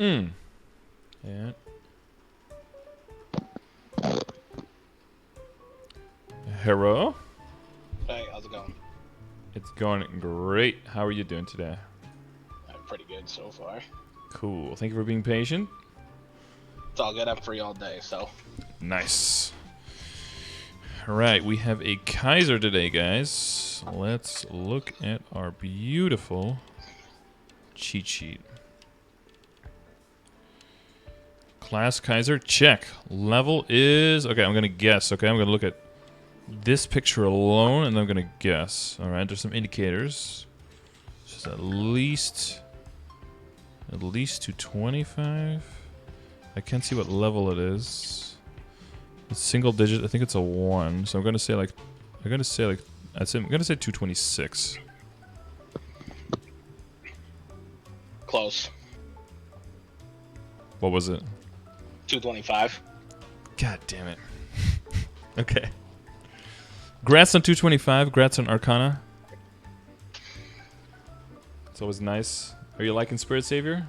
Hmm. Yeah. Hello. Hey, how's it going? It's going great. How are you doing today? I'm pretty good so far. Cool. Thank you for being patient. It's all good. I'm free all day, so. Nice. All right, we have a Kaiser today, guys. Let's look at our beautiful cheat sheet. Class Kaiser, check. Level is... Okay, I'm going to guess. Okay, I'm going to look at this picture alone, and I'm going to guess. All right, there's some indicators. Just at least 225. I can't see what level it is. It's single digit. I think it's a 1. So I'm going to say like... I'm going to say 226. Close. What was it? 225. God damn it. Okay. Grats on 225. Grats on Arcana. It's always nice. Are you liking Spirit Savior?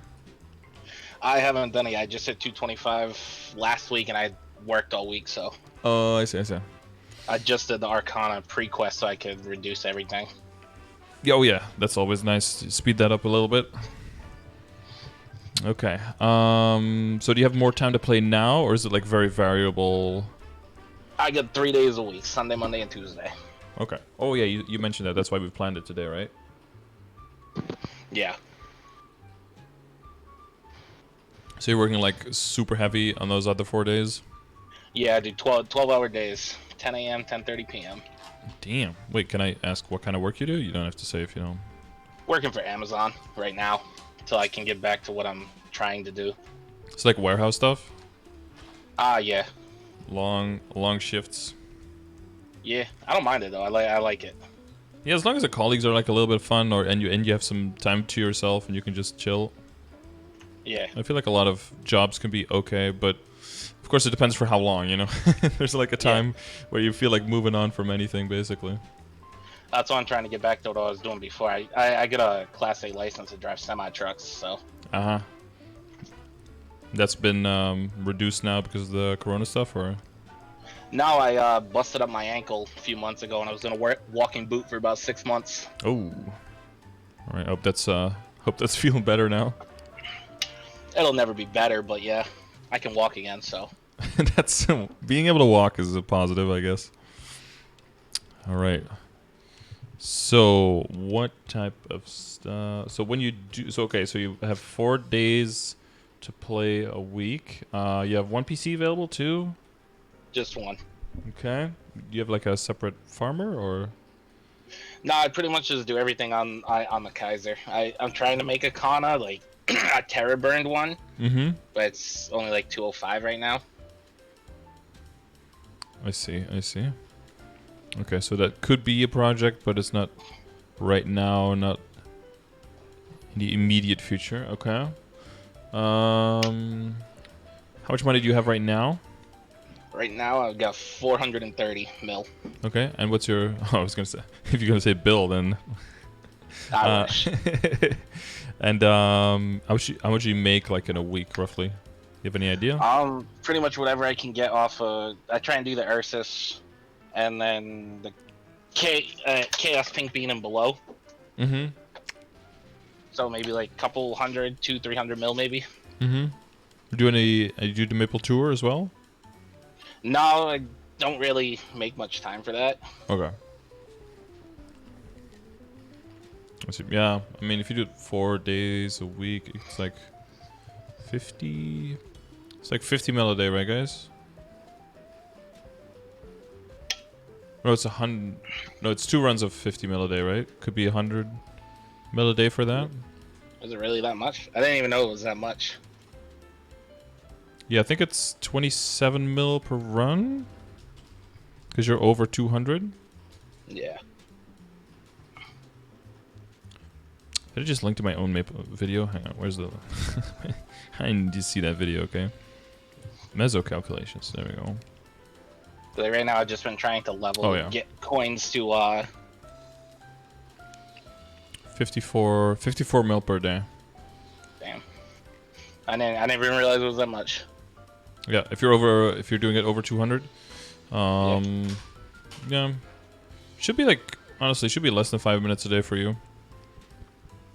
I haven't done it yet. I just hit 225 last week, and I worked all week, so. Oh, I see. I just did the Arcana pre-quest so I could reduce everything. Oh, yeah. That's always nice. Speed that up a little bit. Okay. So do you have more time to play now, or is it like very variable? I get 3 days a week, Sunday, Monday, and Tuesday. Okay. Oh, yeah, you mentioned that. That's why we planned it today, right? Yeah. So you're working like super heavy on those other 4 days? Yeah, I do 12-hour days, 10 a.m., 10:30 p.m. Damn. Wait, can I ask what kind of work you do? You don't have to say if you don't. Working for Amazon right now, until I can get back to what I'm trying to do. It's like warehouse stuff? Yeah. Long shifts? Yeah, I don't mind it, though. I like it. Yeah, as long as the colleagues are like a little bit fun, and you have some time to yourself and you can just chill. Yeah. I feel like a lot of jobs can be okay, but of course it depends for how long, you know? There's like a time where you feel like moving on from anything, basically. That's why I'm trying to get back to what I was doing before. I get a Class A license to drive semi-trucks, so. Uh-huh. That's been reduced now because of the corona stuff, or? Now I busted up my ankle a few months ago, and I was gonna wear walking boot for about 6 months. Oh. All right. Hope that's feeling better now. It'll never be better, but yeah, I can walk again. So. That's being able to walk is a positive, I guess. All right. So what type of stuff? So when you do, so okay, so you have 4 days to play a week. You have one PC available too. Just one. Okay. Do you have like a separate farmer or? No, I pretty much just do everything on the Kaiser. I'm trying to make a Kana, like a Terra burned one, but it's only like 205 right now. I see. Okay, so that could be a project, but it's not right now, not in the immediate future. Okay. How much money do you have right now? Right now, I've got 430 mil. Okay, and what's your... Oh, I was gonna say, if you're gonna say bill, then... I wish. And how much do you make like in a week, roughly? You have any idea? Pretty much whatever I can get off of... I try and do the Ursus, and then the Chaos Pink Bean and below. So maybe like a couple hundred, 200-300 mil maybe. Do you do the Maple Tour as well? No, I don't really make much time for that. Okay. I see. Yeah, I mean, if you do it 4 days a week, it's like 50. It's like 50 mil a day, right, guys? No, it's 100. No, it's 2 runs of 50 mil a day, right? Could be 100 mil a day for that. Is it really that much? I didn't even know it was that much. Yeah, I think it's 27 mil per run. Because you're over 200. Yeah. Did I just link to my own Maple video? Hang on, where's the... I need to see that video, okay? Wse calculations, there we go. But right now I've just been trying to level and get coins to 54 mil per day. Damn. I didn't even realize it was that much. Yeah, if you're doing it over 200, yeah, should be like honestly should be less than 5 minutes a day for you.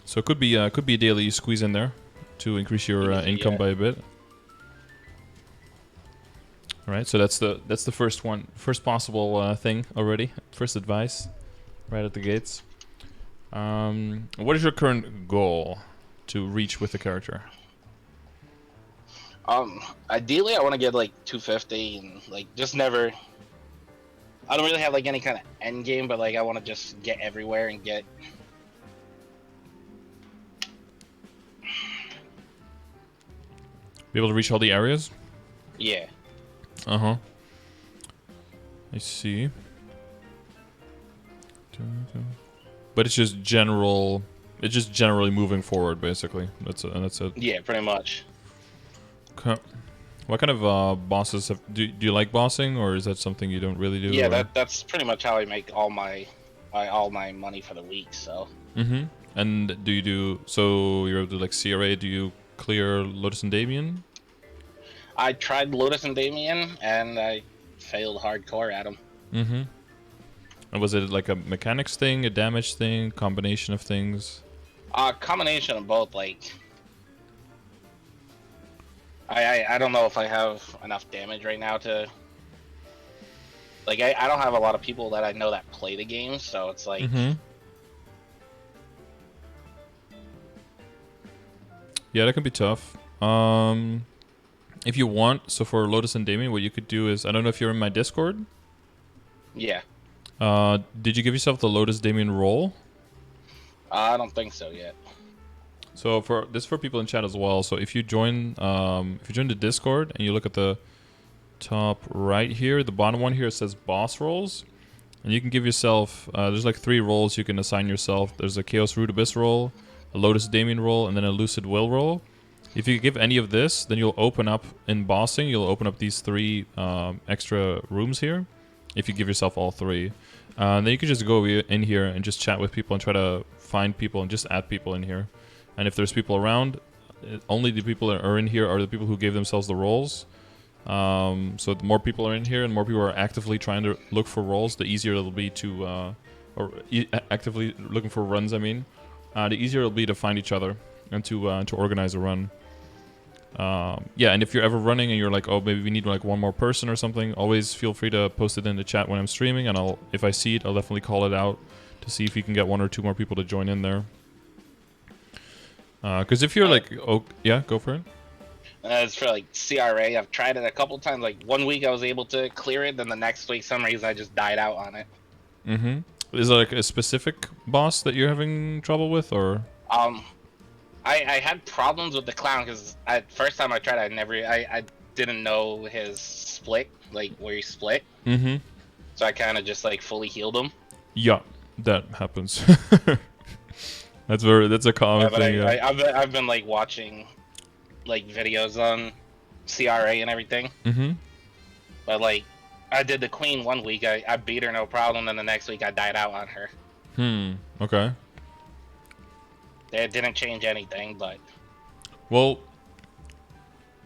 So it could be a daily you squeeze in there to increase your income by a bit. All right, so that's the first possible thing already. First advice, right at the gates. What is your current goal to reach with the character? Ideally, I want to get like 250 and like just never. I don't really have like any kind of end game, but like I want to just get everywhere and get. Be able to reach all the areas? Yeah. Uh-huh. I see. But it's just general. It's just generally moving forward, basically. That's it. Yeah, pretty much. Okay. What kind of bosses do you like bossing, or is that something you don't really do? Yeah, that's pretty much how I make all my money for the week. So. Mm-hmm. And do you do so? You're able to like CRA. Do you clear Lotus and Damien? I tried Lotus and Damien, and I failed hardcore at them. Mm-hmm. And was it like a mechanics thing, a damage thing, combination of things? Combination of both. Like, I don't know if I have enough damage right now to. Like, I don't have a lot of people that I know that play the game, so it's like. Mm-hmm. Yeah, that can be tough. If you want, so for Lotus and Damien, what you could do is, I don't know if you're in my Discord. Yeah. Did you give yourself the Lotus Damien role? I don't think so yet. So for this for people in chat as well. So if you join the Discord and you look at the top right here, the bottom one here, it says boss roles, and you can give yourself. There's like 3 roles you can assign yourself. There's a Chaos Root Abyss role, a Lotus Damien role, and then a Lucid Will role. If you give any of this, then you'll open up in bossing. You'll open up these 3 extra rooms here. If you give yourself all 3, then you can just go in here and just chat with people and try to find people and just add people in here. And if there's people around, only the people that are in here are the people who gave themselves the roles. So the more people are in here and more people are actively trying to look for roles, the easier it'll be to, actively looking for runs. I mean, the easier it'll be to find each other and to organize a run. Yeah, and if you're ever running and you're like, oh, maybe we need like one more person or something, always feel free to post it in the chat when I'm streaming, and if I see it, I'll definitely call it out to see if you can get 1 or 2 more people to join in there. Because if you're like, oh, yeah, go for it. As for like CRA, I've tried it a couple times. Like 1 week I was able to clear it, then the next week, some reason I just died out on it. Mm-hmm. Is there like a specific boss that you're having trouble with, or? I had problems with the clown because first time I tried, I didn't know his split, like where he split. Mm-hmm. So I kind of just like fully healed him. Yeah, that happens. That's a common thing. I've been like watching like videos on CRA and everything. Mm-hmm. But like I did the queen 1 week, I beat her no problem, then the next week I died out on her. Okay. It didn't change anything, but... Well,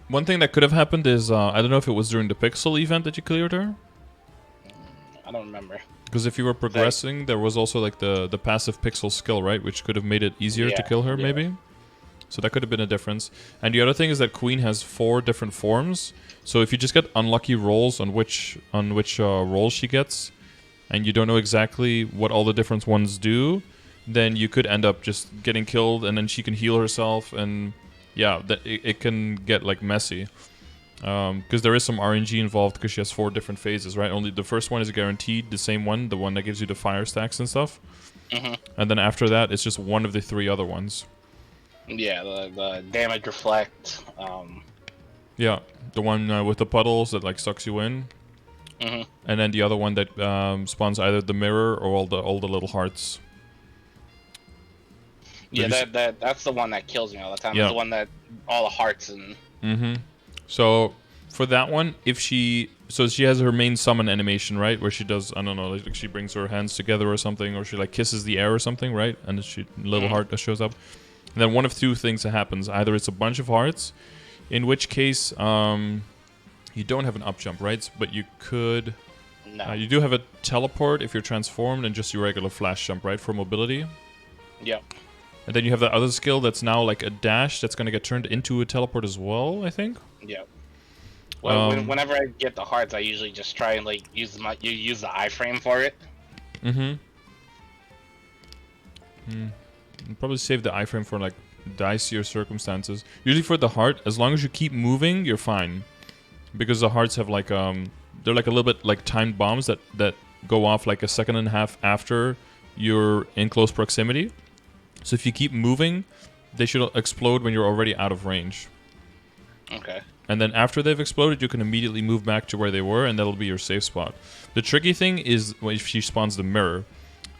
one thing that could have happened is, I don't know if it was during the Pixel event that you cleared her? I don't remember. Because if you were progressing, there was also like the passive Pixel skill, right? Which could have made it easier to kill her, maybe? So that could have been a difference. And the other thing is that Queen has 4 different forms. So if you just get unlucky rolls on which roll she gets, and you don't know exactly what all the different ones do, then you could end up just getting killed, and then she can heal herself, and yeah, it can get like messy. Because there is some RNG involved because she has 4 different phases, right? Only the first one is guaranteed, the same one, the one that gives you the fire stacks and stuff. Mm-hmm. And then after that, it's just one of the 3 other ones. Yeah, the damage reflect. Yeah, the one with the puddles that like sucks you in. Mm-hmm. And then the other one that spawns either the mirror or all the little hearts. Yeah, that's the one that kills me all the time. Yeah. It's the one that all the hearts and. Mm-hmm. So for that one, she has her main summon animation, right, where she does, I don't know, like she brings her hands together or something, or she like kisses the air or something, right, and little heart that shows up. And then one of two things that happens. Either it's a bunch of hearts, in which case you don't have an up jump, right? But you could... No. You do have a teleport if you're transformed, and just your regular flash jump, right, for mobility. Yep. And then you have that other skill that's now like a dash that's going to get turned into a teleport as well, I think. Yep. Well, whenever I get the hearts, I usually just try and like use the iframe for it. Probably save the iframe for like dicier circumstances. Usually for the heart, as long as you keep moving, you're fine, because the hearts have like they're like a little bit like timed bombs that go off like a second and a half after you're in close proximity. So if you keep moving, they should explode when you're already out of range. Okay. And then after they've exploded, you can immediately move back to where they were, and that'll be your safe spot. The tricky thing is if she spawns the mirror.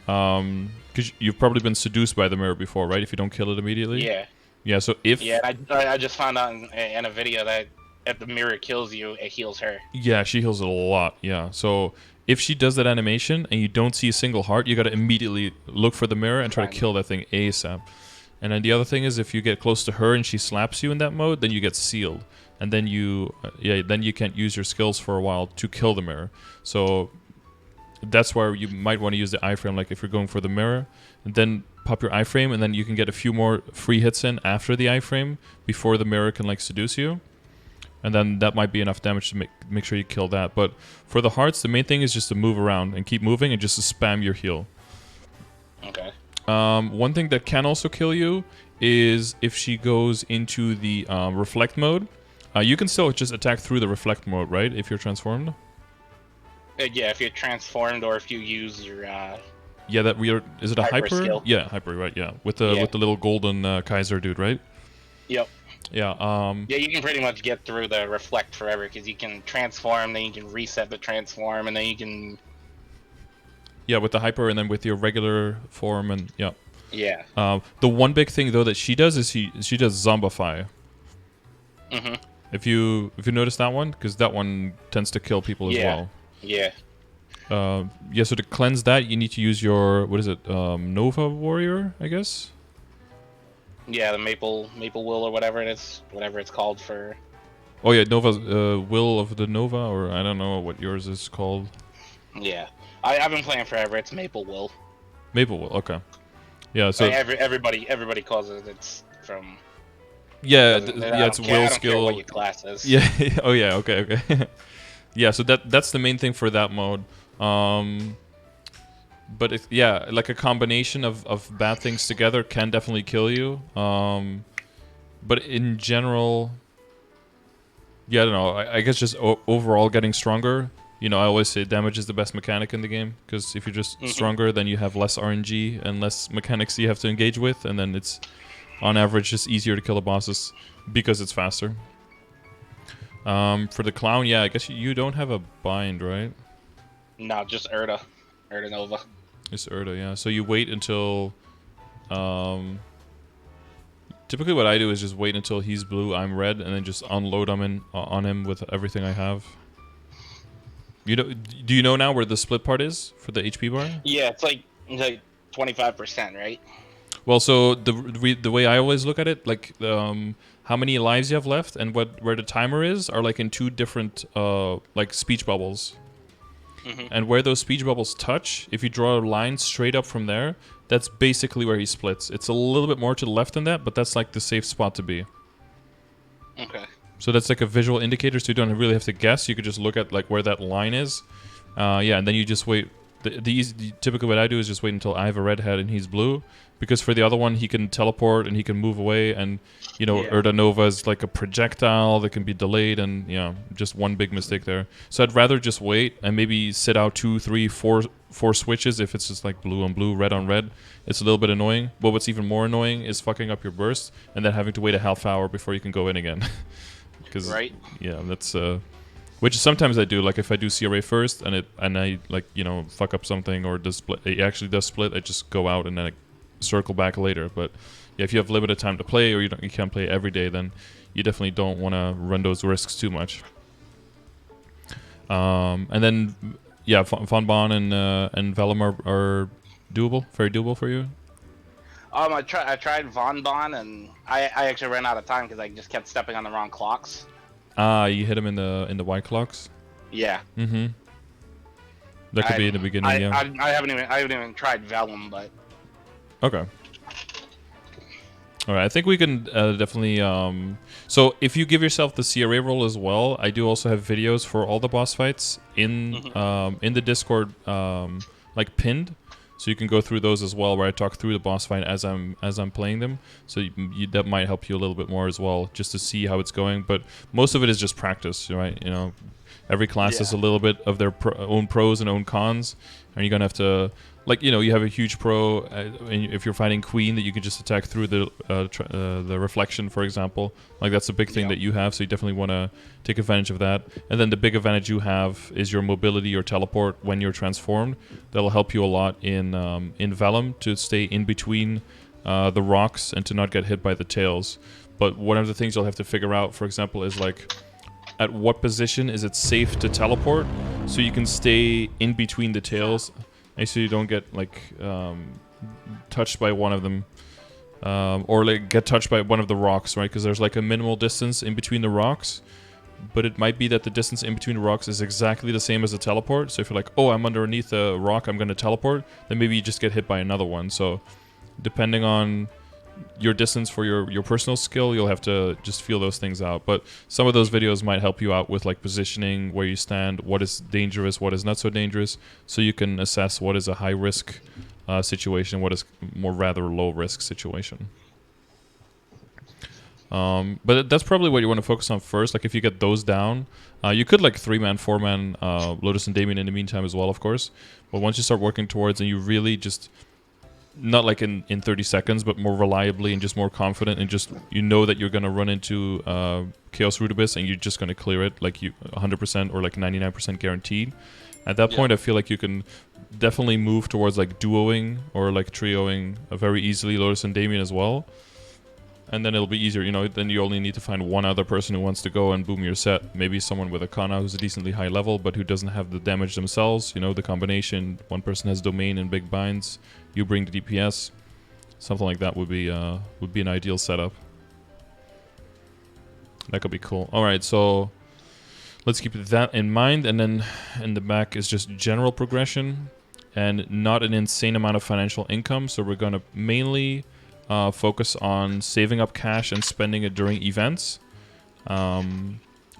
Because you've probably been seduced by the mirror before, right? If you don't kill it immediately? Yeah. Yeah, so if... Yeah, I just found out in a video that if the mirror kills you, it heals her. Yeah, she heals it a lot, yeah. So if she does that animation and you don't see a single heart, you gotta immediately look for the mirror and try to kill that thing ASAP. And then the other thing is, if you get close to her and she slaps you in that mode, then you get sealed. And then you... then you can't use your skills for a while to kill the mirror. So... that's where you might want to use the iframe, like if you're going for the mirror, and then pop your iframe, and then you can get a few more free hits in after the iframe before the mirror can like seduce you, and then that might be enough damage to make sure you kill that. But for the hearts, the main thing is just to move around and keep moving and just to spam your heal. Okay. One thing that can also kill you is if she goes into the reflect mode. You can still just attack through the reflect mode, right? If you're transformed. Yeah, if you're transformed or if you use your yeah, that we are. Is it a hyper? skill. Yeah, hyper, right? Yeah, with the little golden Kaiser dude, right? Yep. Yeah. Yeah, you can pretty much get through the reflect forever because you can transform, then you can reset the transform, and then you can. Yeah, with the hyper, and then with your regular form, and yeah. Yeah. The one big thing though that she does is she does zombify. Mhm. If you notice that one, because that one tends to kill people as well. Yeah. Yeah, so to cleanse that, you need to use your, what is it, Nova Warrior, I guess? Yeah, the Maple Will or whatever it's called for. Oh yeah, Nova's, Will of the Nova, or I don't know what yours is called. Yeah. I've been playing forever, it's Maple Will. Maple Will, okay. Yeah, so... everybody calls it, it's from... Yeah, it's will I don't skill. care what your class is. Yeah, oh yeah, okay. Yeah, so that's the main thing for that mode. But yeah, like a combination of bad things together can definitely kill you. But in general, yeah, I don't know. I guess just overall getting stronger. You know, I always say damage is the best mechanic in the game, because if you're just stronger, then you have less RNG and less mechanics you have to engage with, and then it's on average just easier to kill the bosses because it's faster. For the clown, yeah, I guess you don't have a bind, right? No, just Erda Nova. It's Erda, yeah. So you wait until... typically what I do is just wait until he's blue, I'm red, and then just unload on him with everything I have. You know, do you know now where the split part is for the HP bar? Yeah, it's like 25%, right? Well, so the way I always look at it, like how many lives you have left and where the timer is are like in two different like speech bubbles. And where those speech bubbles touch, if you draw a line straight up from there, that's basically where he splits. It's a little bit more to the left than that, but that's like the safe spot to be. Okay. So that's like a visual indicator, so you don't really have to guess. You could just look at like where that line is. Yeah, and then you just wait. Typically what I do is just wait until I have a red head and he's blue, because for the other one he can teleport and he can move away, and you know, Erda Nova is like a projectile that can be delayed, and yeah, just one big mistake there. So I'd rather just wait and maybe sit out 2, 3, 4 switches. If it's just like blue on blue, red on red, it's a little bit annoying. But what's even more annoying is fucking up your burst and then having to wait a half hour before you can go in again. Right. Yeah, that's which sometimes I do. Like if I do CRA first and I like, you know, fuck up something, or does split, it actually does split, I just go out and then I circle back later. But yeah, if you have limited time to play, or you can't play every day, then you definitely don't want to run those risks too much. And then yeah, Von Bon and Vellum are doable, very doable for you. I tried Von Bon, and I actually ran out of time because I just kept stepping on the wrong clocks. Ah, you hit him in the white clocks. Yeah. Mm-hmm. That could be in the beginning, yeah. I haven't even tried Vellum, but Okay. All right, I think we can definitely. So if you give yourself the CRA roll as well, I do also have videos for all the boss fights in the Discord, like pinned, so you can go through those as well, where I talk through the boss fight as I'm playing them. So that might help you a little bit more as well, just to see how it's going. But most of it is just practice, right? You know, every class has a little bit of their own pros and own cons, and you're gonna have to. Like, you know, you have a huge pro if you're fighting Queen that you can just attack through the reflection, for example. Like, that's a big thing that you have, so you definitely want to take advantage of that. And then the big advantage you have is your mobility or teleport when you're transformed. That'll help you a lot in Vellum to stay in between the rocks and to not get hit by the tails. But one of the things you'll have to figure out, for example, is like, at what position is it safe to teleport so you can stay in between the tails. And so you don't get like touched by one of them, or like get touched by one of the rocks, right? Because there's like a minimal distance in between the rocks, but it might be that the distance in between the rocks is exactly the same as a teleport. So if you're like, oh, I'm underneath a rock, I'm going to teleport, then maybe you just get hit by another one. So depending on your distance for your personal skill, you'll have to just feel those things out. But some of those videos might help you out with like positioning, where you stand, what is dangerous, what is not so dangerous, so you can assess what is a high risk situation, what is more rather low risk situation. But that's probably what you want to focus on first. Like if you get those down, you could like 3-man, 4-man Lotus and Damien in the meantime as well, of course. But once you start working towards, and you really just not like in 30 seconds, but more reliably and just more confident, and just you know that you're going to run into Chaos Root Abyss and you're just going to clear it like you 100% or like 99% guaranteed. At that point, I feel like you can definitely move towards like duoing or like trioing very easily Lotus and Damien as well. And then it'll be easier, you know, then you only need to find one other person who wants to go and boom your set. Maybe someone with a Kana who's a decently high level, but who doesn't have the damage themselves. You know, the combination, one person has domain and big binds, you bring the DPS. Something like that would be an ideal setup. That could be cool. Alright, so let's keep that in mind. And then in the back is just general progression and not an insane amount of financial income. So we're going to mainly focus on saving up cash and spending it during events. I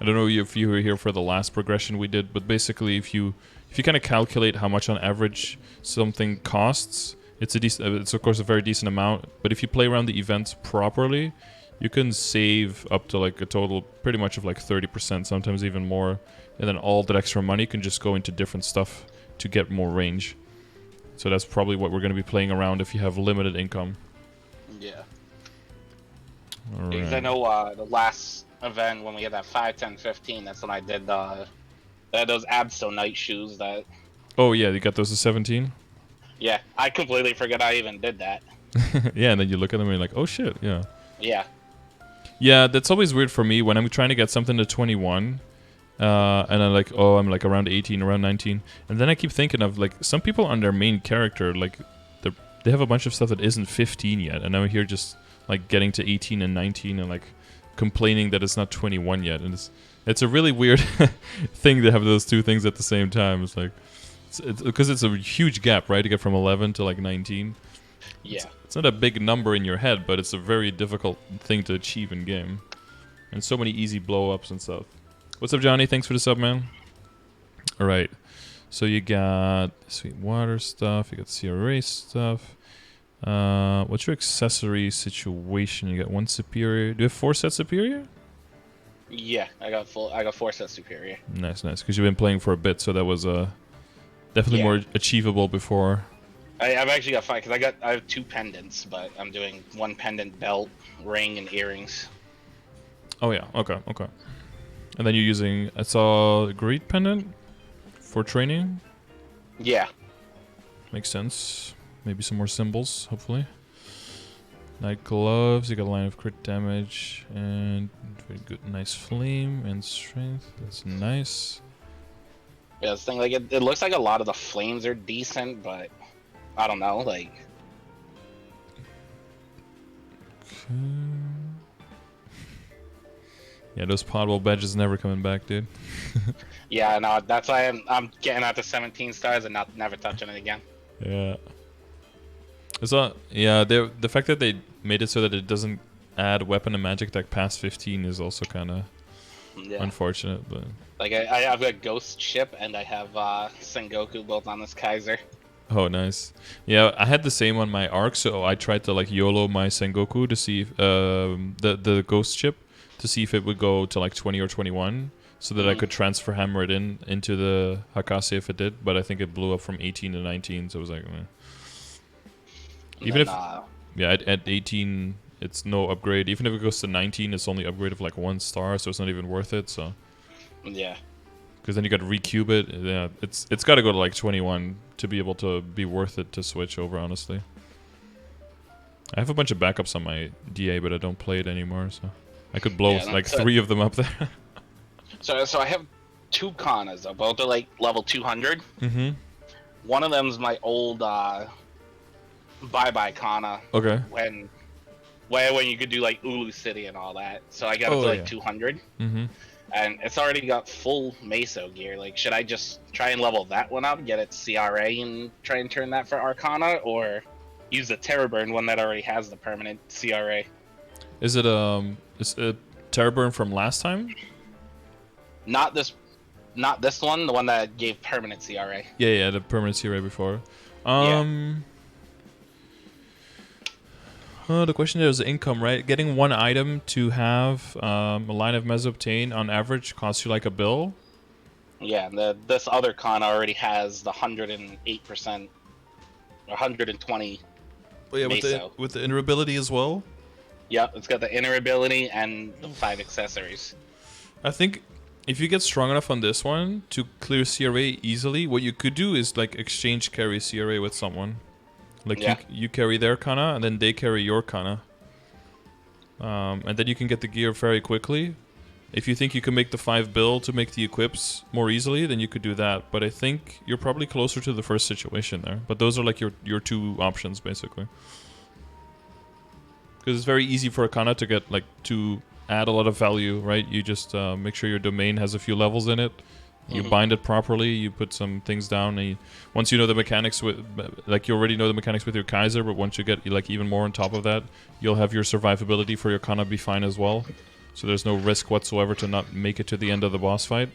don't know if you were here for the last progression we did, but basically if you kind of calculate how much on average something costs, it's of course a very decent amount, but if you play around the events properly, you can save up to like a total pretty much of like 30%, sometimes even more, and then all that extra money can just go into different stuff to get more range. So that's probably what we're going to be playing around if you have limited income. Yeah. All Because right. I know the last event when we had that 5, 10, 15, that's when I did those Absto night shoes that... Oh yeah, you got those at 17? Yeah, I completely forgot I even did that. Yeah, and then you look at them and you're like, oh shit, yeah. Yeah. Yeah, that's always weird for me when I'm trying to get something to 21. And I'm like, oh, I'm like around 18, around 19. And then I keep thinking of like, some people on their main character, like, they have a bunch of stuff that isn't 15 yet. And I'm here just like getting to 18 and 19 and like complaining that it's not 21 yet. And it's a really weird thing to have those two things at the same time. It's like, because it's a huge gap, right? To get from 11 to like 19. Yeah. It's not a big number in your head, but it's a very difficult thing to achieve in game. And so many easy blow-ups and stuff. What's up, Johnny? Thanks for the sub, man. All right. So you got Sweet Water stuff. You got CRA stuff. What's your accessory situation? You got 1 Superior. Do you have 4 sets Superior? Yeah, I got 4 sets Superior. Nice. Because you've been playing for a bit, so that was definitely more achievable before. I've actually got 5 because I have 2 pendants, but I'm doing 1 pendant, belt, ring, and earrings. Oh yeah. Okay. And then you're using, I saw a Greed pendant for training. Yeah. Makes sense. Maybe some more symbols, hopefully. Night gloves. You got a line of crit damage and very good, nice flame and strength. That's nice. Yeah, this thing like it looks like a lot of the flames are decent, but I don't know, like. Yeah, those potable badges never coming back, dude. Yeah, no, that's why I'm getting out to 17 stars and never touching it again. Yeah. It's not. Yeah, the fact that they made it so that it doesn't add weapon and magic deck past 15 is also kind of unfortunate, but. Like I have a ghost ship and I have Sengoku both on this Kaiser. Oh, nice. Yeah, I had the same on my arc, so I tried to like YOLO my Sengoku to see if, the ghost ship to see if it would go to like 20 or 21, so that I could transfer hammer it into the Hakase if it did. But I think it blew up from 18 to 19, so it was like, even if at 18 it's no upgrade. Even if it goes to 19, it's only upgrade of like 1 star, so it's not even worth it. So yeah. Because then you got to recube it. Yeah, it's got to go to like 21 to be able to be worth it to switch over, honestly. I have a bunch of backups on my DA, but I don't play it anymore, so I could blow like 3 of them up there. So I have 2 Kanas, though. Both are like level 200. Mm-hmm. One of them's my old Bye-Bye Kana. Okay. When you could do like Ulu City and all that. So I got it to like 200. Mm-hmm. And it's already got full Meso gear. Like, should I just try and level that one up, get it CRA, and try and turn that for Arcana, or use the Terrorburn one that already has the permanent CRA? Is it Terrorburn from last time? Not this one. The one that gave permanent CRA. Yeah, the permanent CRA before. The question there is income, right? Getting 1 item to have a line of Meso obtain on average costs you like a bill. Yeah, this other Kana already has the 108%, 120. Oh yeah, with the inner ability as well. Yep, it's got the inner ability and the 5 accessories. I think if you get strong enough on this one to clear CRA easily, what you could do is like exchange carry CRA with someone. Like you carry their Kana and then they carry your Kana. And then you can get the gear very quickly. If you think you can make the 5 bill to make the equips more easily, then you could do that. But I think you're probably closer to the first situation there. But those are like your 2 options basically. Because it's very easy for a Kana to get like to add a lot of value, right? You just make sure your domain has a few levels in it. You bind it properly, you put some things down, and once you know the mechanics with, like you already know the mechanics with your Kaiser, but once you get like even more on top of that, you'll have your survivability for your Kana be fine as well. So there's no risk whatsoever to not make it to the end of the boss fight.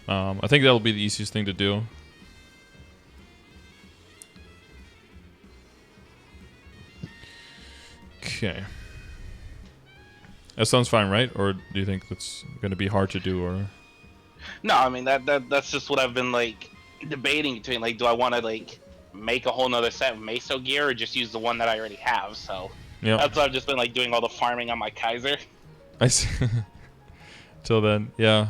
I think that'll be the easiest thing to do. Okay. That sounds fine, right? Or do you think that's going to be hard to do, or... No, I mean that's just what I've been like debating between, like, do I want to like make a whole nother set of Meso gear or just use the one that I already have? So that's why I've just been like doing all the farming on my Kaiser. I see. Till then, yeah,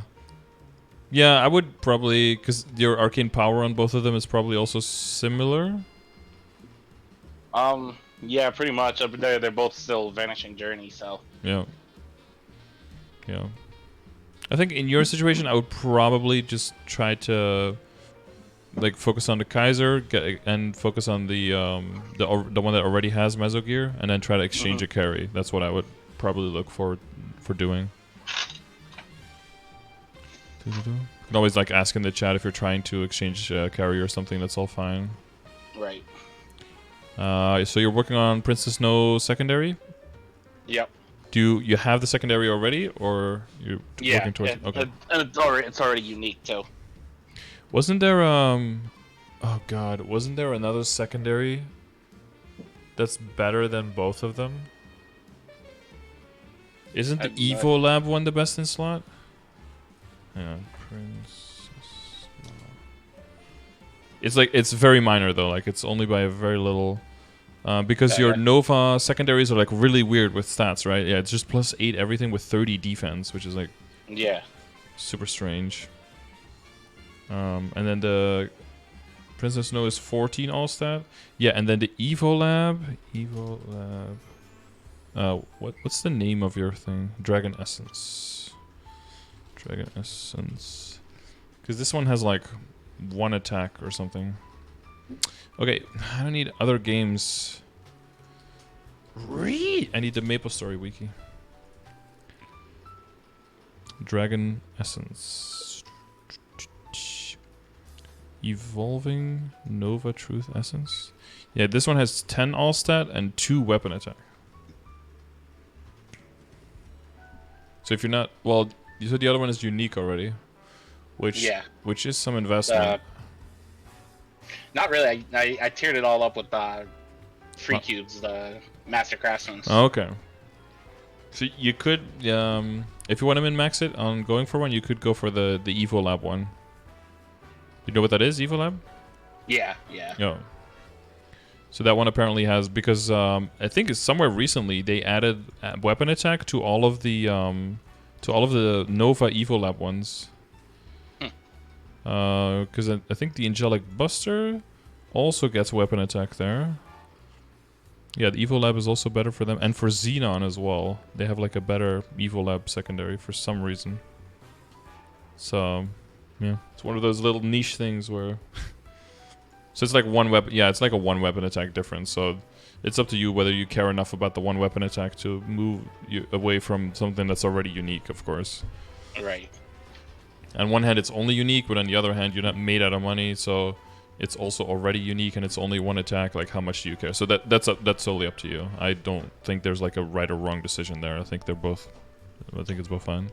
I would probably, because your arcane power on both of them is probably also similar. Yeah, pretty much. They're both still Vanishing Journey, so yeah. I think in your situation, I would probably just try to like focus on the Kaiser and focus on the one that already has Meso gear, and then try to exchange a carry. That's what I would probably look for doing. You can always like ask in the chat if you're trying to exchange carry or something. That's all fine. Right. So you're working on Princess Snow secondary? Yep. Do you have the secondary already, or you're working towards it? Okay. And it's already unique too. Wasn't there oh god, wasn't there another secondary that's better than both of them? Isn't the Evo Lab one the best in slot? Yeah, Princess. It's very minor though, like it's only by a very little. Because your Nova secondaries are like really weird with stats, right? Yeah, it's just +8 everything with 30 defense, which is like super strange. And then the Princess Snow is 14 all stat. Yeah, and then the Evo Lab. What's the name of your thing? Dragon Essence. Because this one has like 1 attack or something. Okay, I don't need other games. Read! I need the Maple Story wiki. Dragon Essence. Evolving Nova Truth Essence. Yeah, this one has 10 all stat and 2 weapon attack. So if you're not... Well, you said the other one is unique already. Which is some investment. Not really. I tiered it all up with free cubes, the Master Craftsman. Oh, okay. So you could, if you want to min-max it on going for one, you could go for the Evo Lab one. You know what that is, Evo Lab? Yeah. Oh. So that one apparently has, because I think it's somewhere recently they added weapon attack to all of the Nova Evo Lab ones. Because I think the Angelic Buster also gets weapon attack there. Yeah, the Evo Lab is also better for them. And for Xenon as well. They have like a better Evo Lab secondary for some reason. So, yeah. It's one of those little niche things where... So it's like one weapon... Yeah, it's like a one weapon attack difference. So it's up to you whether you care enough about the one weapon attack to move you away from something that's already unique, of course. Right. On one hand, it's only unique, but on the other hand, you're not made out of money, so... It's also already unique, and it's only one attack. Like, how much do you care? So that's totally up to you. I don't think there's like a right or wrong decision there. I think they're both. I think it's both fine.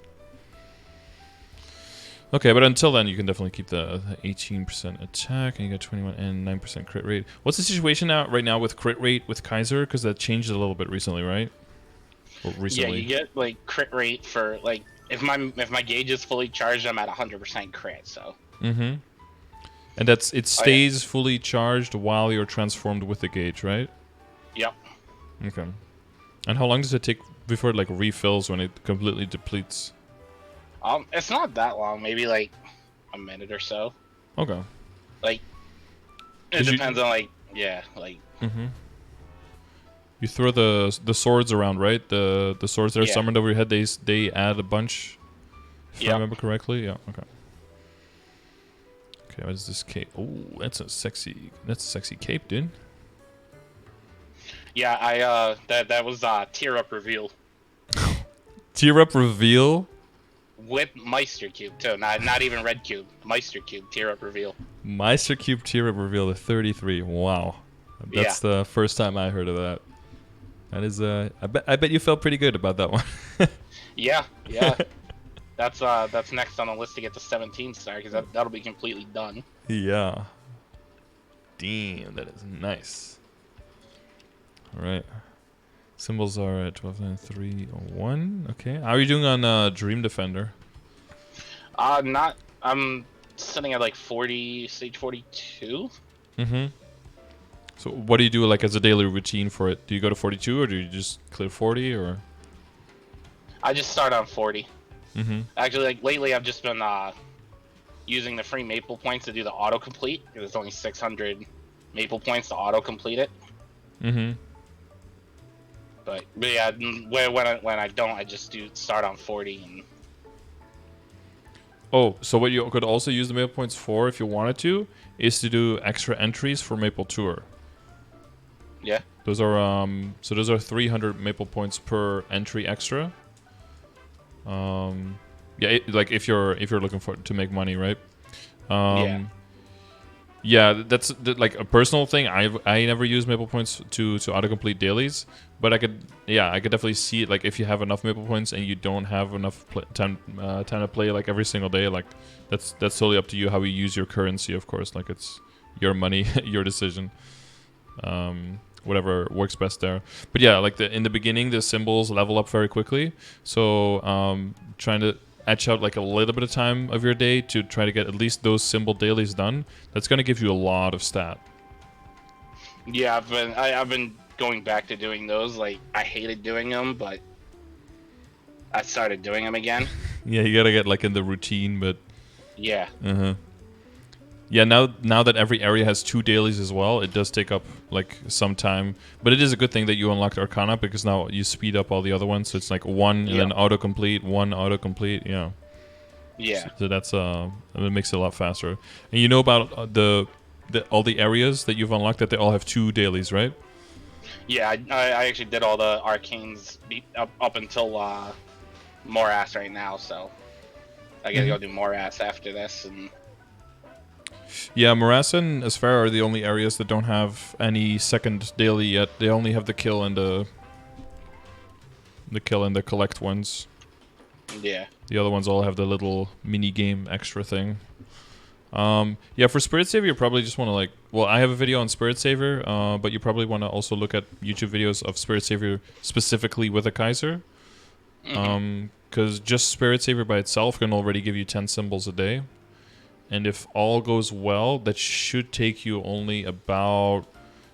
Okay, but until then, you can definitely keep the 18% attack, and you got 21 and 9% crit rate. What's the situation right now with crit rate with Kaiser? Because that changed a little bit recently, right? Or recently. Yeah, you get like crit rate for like if my gauge is fully charged, I'm at 100% crit. So. Mm-hmm. And it stays fully charged while you're transformed with the gauge, right? Yep. Okay. And how long does it take before it like refills when it completely depletes? It's not that long. Maybe like a minute or so. Okay. Like it depends on like like. Mm-hmm. You throw the swords around, right? The swords that are summoned over your head. They add a bunch. If I remember correctly, yeah. Okay. Okay, what is this cape? Oh, that's a sexy cape, dude. Yeah, that was tier up reveal. Tier up reveal? With Meister Cube too. Not even Red Cube. Meister Cube tier up reveal. Meister Cube tier up reveal at 33. Wow. That's the first time I heard of that. That is I bet you felt pretty good about that one. Yeah. That's next on the list to get to 17 star because that'll be completely done. Yeah. Damn, that is nice. All right. Symbols are at 12 and 3 1. Okay. How are you doing on Dream Defender? I'm sitting at like 40, stage 42. Mm-hmm. So what do you do like as a daily routine for it? Do you go to 42 or do you just clear 40 or? I just start on 40. Mm-hmm. Actually, like lately, I've just been using the free maple points to do the autocomplete. There's only 600 maple points to autocomplete it. Mm-hmm. But yeah, when I don't, I just do start on 40. And... Oh, so what you could also use the maple points for, if you wanted to, is to do extra entries for Maple Tour. Yeah. Those are those are 300 maple points per entry extra. Yeah, like if you're looking to make money, right? Yeah, that's like a personal thing. I never use maple points to autocomplete dailies, but I could definitely see it. Like if you have enough maple points and you don't have enough time to play like every single day, like that's totally up to you how you use your currency, of course. Like it's your money, your decision. Whatever works best there. But yeah, like in the beginning, the symbols level up very quickly. So trying to etch out like a little bit of time of your day to try to get at least those symbol dailies done. That's going to give you a lot of stat. Yeah, I've been going back to doing those. Like I hated doing them, but I started doing them again. Yeah, you gotta get like in the routine, but yeah. Yeah, now that every area has 2 dailies as well, it does take up like some time. But it is a good thing that you unlocked Arcana because now you speed up all the other ones. So it's like 1 and then autocomplete, 1 autocomplete. Yeah. Yeah. So that's it makes it a lot faster. And you know about all the areas that you've unlocked that they all have 2 dailies, right? Yeah, I actually did all the arcanes up until Morass right now, so I gotta go do Morass after this. And yeah, Morass and Asphara are the only areas that don't have any second daily yet. They only have the kill and the collect ones. Yeah. The other ones all have the little mini game extra thing. Yeah, for Spirit Savior, you probably just want to like... Well, I have a video on Spirit Savior, but you probably want to also look at YouTube videos of Spirit Savior specifically with a Kaiser. Because just Spirit Savior by itself can already give you 10 symbols a day. And if all goes well, that should take you only about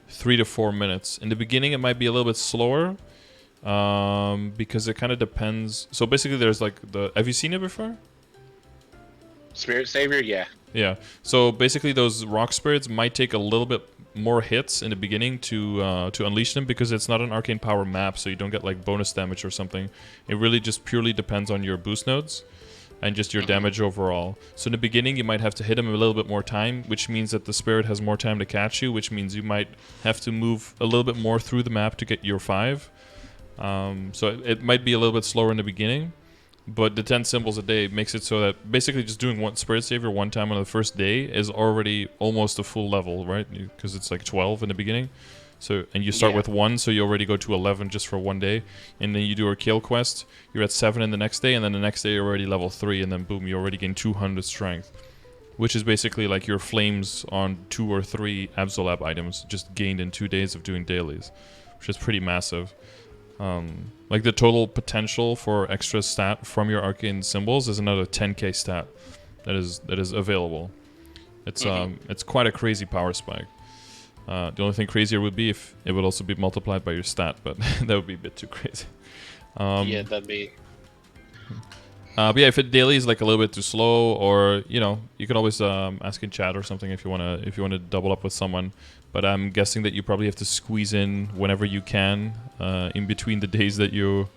3 to 4 minutes. In the beginning, it might be a little bit slower. Because it kind of depends. So basically there's like the... Have you seen it before? Spirit Savior, yeah. Yeah. So basically those rock spirits might take a little bit more hits in the beginning to unleash them, because it's not an arcane power map, so you don't get like bonus damage or something. It really just purely depends on your boost nodes and just your damage overall. So in the beginning you might have to hit him a little bit more time, which means that the spirit has more time to catch you, which means you might have to move a little bit more through the map to get your 5. So it might be a little bit slower in the beginning, but the 10 symbols a day makes it so that basically just doing one Spirit Savior one time on the first day is already almost a full level, right? Because it's like 12 in the beginning. So, and you start with 1, so you already go to 11 just for one day. And then you do a kill quest, you're at 7 in the next day, and then the next day you're already level 3, and then boom, you already gain 200 strength. Which is basically like your flames on 2 or 3 Absolab items just gained in 2 days of doing dailies, which is pretty massive. Like the total potential for extra stat from your arcane symbols is another 10k stat that is available. It's it's quite a crazy power spike. The only thing crazier would be if it would also be multiplied by your stat, but that would be a bit too crazy. Yeah, that'd be... But yeah, if it daily is like a little bit too slow, or you know, you could always ask in chat or something if you wanna double up with someone. But I'm guessing that you probably have to squeeze in whenever you can, in between the days that you,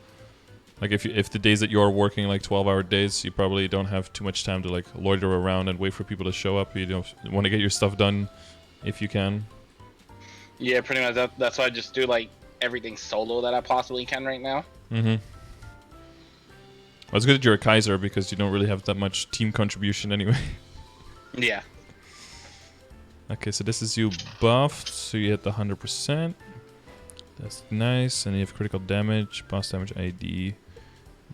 like if the days that you are working like 12-hour days, you probably don't have too much time to like loiter around and wait for people to show up. You want to get your stuff done if you can. Yeah, pretty much. That's why I just do like everything solo that I possibly can right now. Well, it's good that you're a Kaiser because you don't really have that much team contribution anyway. Yeah. Okay, so this is you buffed, so you hit the 100%. That's nice, and you have critical damage, boss damage ID,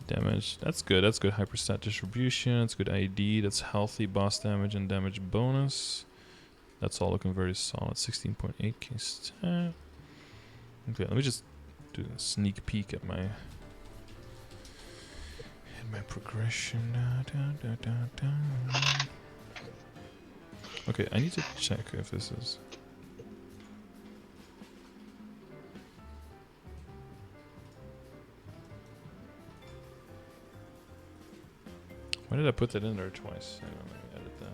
damage. That's good, hyper stat distribution, that's good ID, that's healthy boss damage and damage bonus. That's all looking very solid, 16.8k stat. Okay, let me just do a sneak peek at my progression. Okay, I need to check if this is... Why did I put that in there twice? I don't know, let me edit that.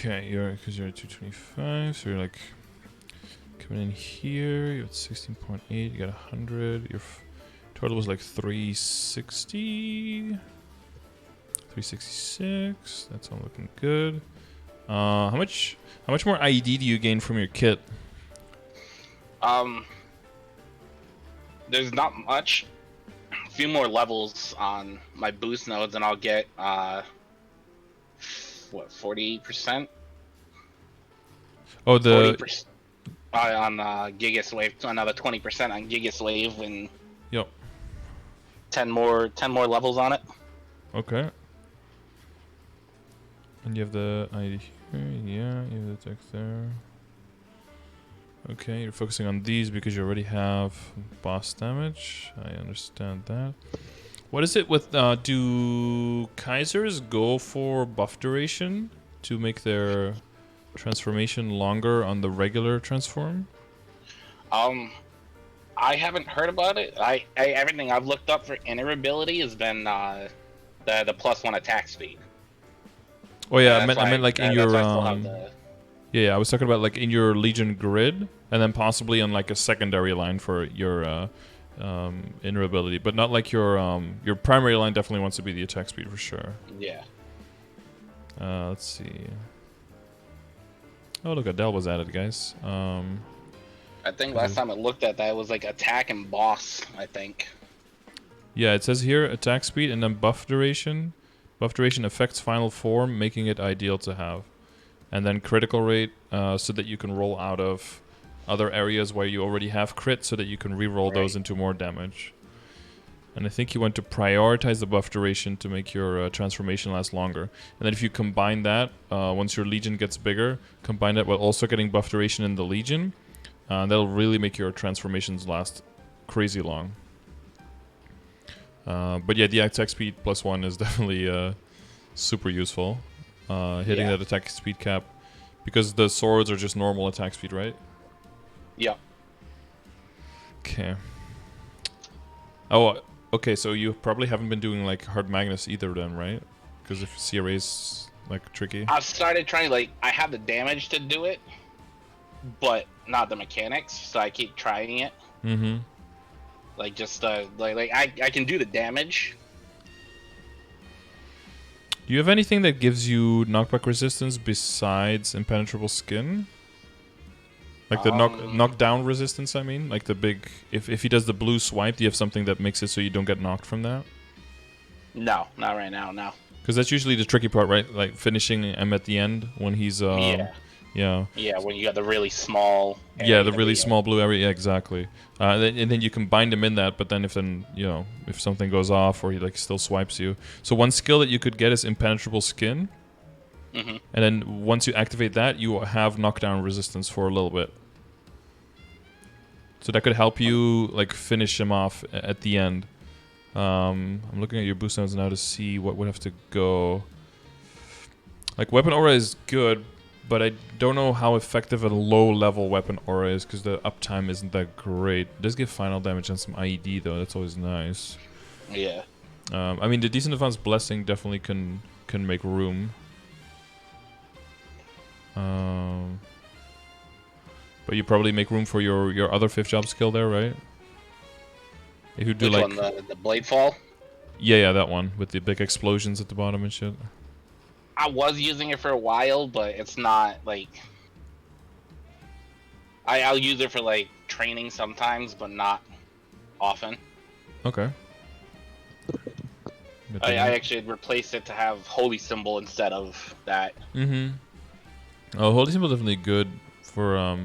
Okay, because you're at 225, so you're like coming in here. You're at 16.8. You got 100. Your total was like 360, 366. That's all looking good. How much more ID do you gain from your kit? There's not much. A few more levels on my boost nodes, and I'll get what, 48%? Oh, the 40% on Gigas Wave, another 20% on Gigas Wave, and yep, 10 more levels on it. Okay. And you have the ID here, yeah, you have the text there. Okay, you're focusing on these because you already have boss damage. I understand that. What is it with, do Kaisers go for buff duration to make their transformation longer on the regular transform? I I haven't heard about it. Everything I've looked up for inner ability has been the +1 attack speed. Oh yeah, I meant like in your the... Yeah, I was talking about like in your Legion grid, and then possibly on like a secondary line for your inner ability, but not like your primary line. Definitely wants to be the attack speed for sure. Yeah. Let's see. Oh look, Adele was added, guys. I think last time I looked at that, it was like attack and boss, I think. Yeah, it says here attack speed and then buff duration. Buff duration affects final form, making it ideal to have. And then critical rate, so that you can roll out of other areas where you already have crit, so that you can re-roll those into more damage. And I think you want to prioritize the buff duration to make your transformation last longer. And then if you combine that, once your Legion gets bigger, combine that with also getting buff duration in the Legion, that'll really make your transformations last crazy long. But yeah, the attack speed +1 is definitely super useful. Hitting that attack speed cap, because the swords are just normal attack speed, right? Yeah. Okay. Oh, okay, so you probably haven't been doing like hard Magnus either then, right? Because if CRA's like tricky. I've started trying, like, I have the damage to do it, but not the mechanics, so I keep trying it. Mm-hmm. Like, just, like I can do the damage. Do you have anything that gives you knockback resistance besides impenetrable skin? Like the knockdown resistance, I mean? Like the big... If he does the blue swipe, do you have something that makes it so you don't get knocked from that? No, not right now, no. Because that's usually the tricky part, right? Like finishing him at the end when he's... Yeah. Yeah, when you got the really small... Yeah, the really small blue area. Yeah, exactly. And then you can bind him in that, but then if something goes off or he like still swipes you. So one skill that you could get is impenetrable skin. Mm-hmm. And then once you activate that, you have knockdown resistance for a little bit. So that could help you like finish him off at the end. I'm looking at your boost nodes now to see what would have to go. Like weapon aura is good, but I don't know how effective a low-level weapon aura is because the uptime isn't that great. It does give final damage and some IED though. That's always nice. Yeah. I mean, the Decent Advanced Blessing definitely can make room. But you probably make room for your other 5th job skill there, right? If you do Which like one, the blade fall? Yeah, that one with the big explosions at the bottom and shit. I was using it for a while, but it's not like... I'll use it for like training sometimes, but not often. Okay. I actually replaced it to have Holy Symbol instead of that. Mm-hmm. Oh, Holy Symbol definitely good for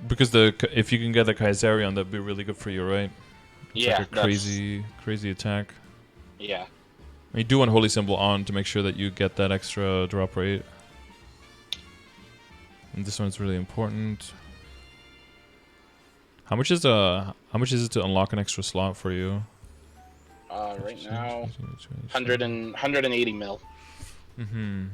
because if you can get the Kaiserion, that'd be really good for you, right? It's yeah, like a crazy attack. Yeah. You do want Holy Symbol on to make sure that you get that extra drop rate. And this one's really important. How much is it to unlock an extra slot for you? Right now, 180 mil. Mm-hmm.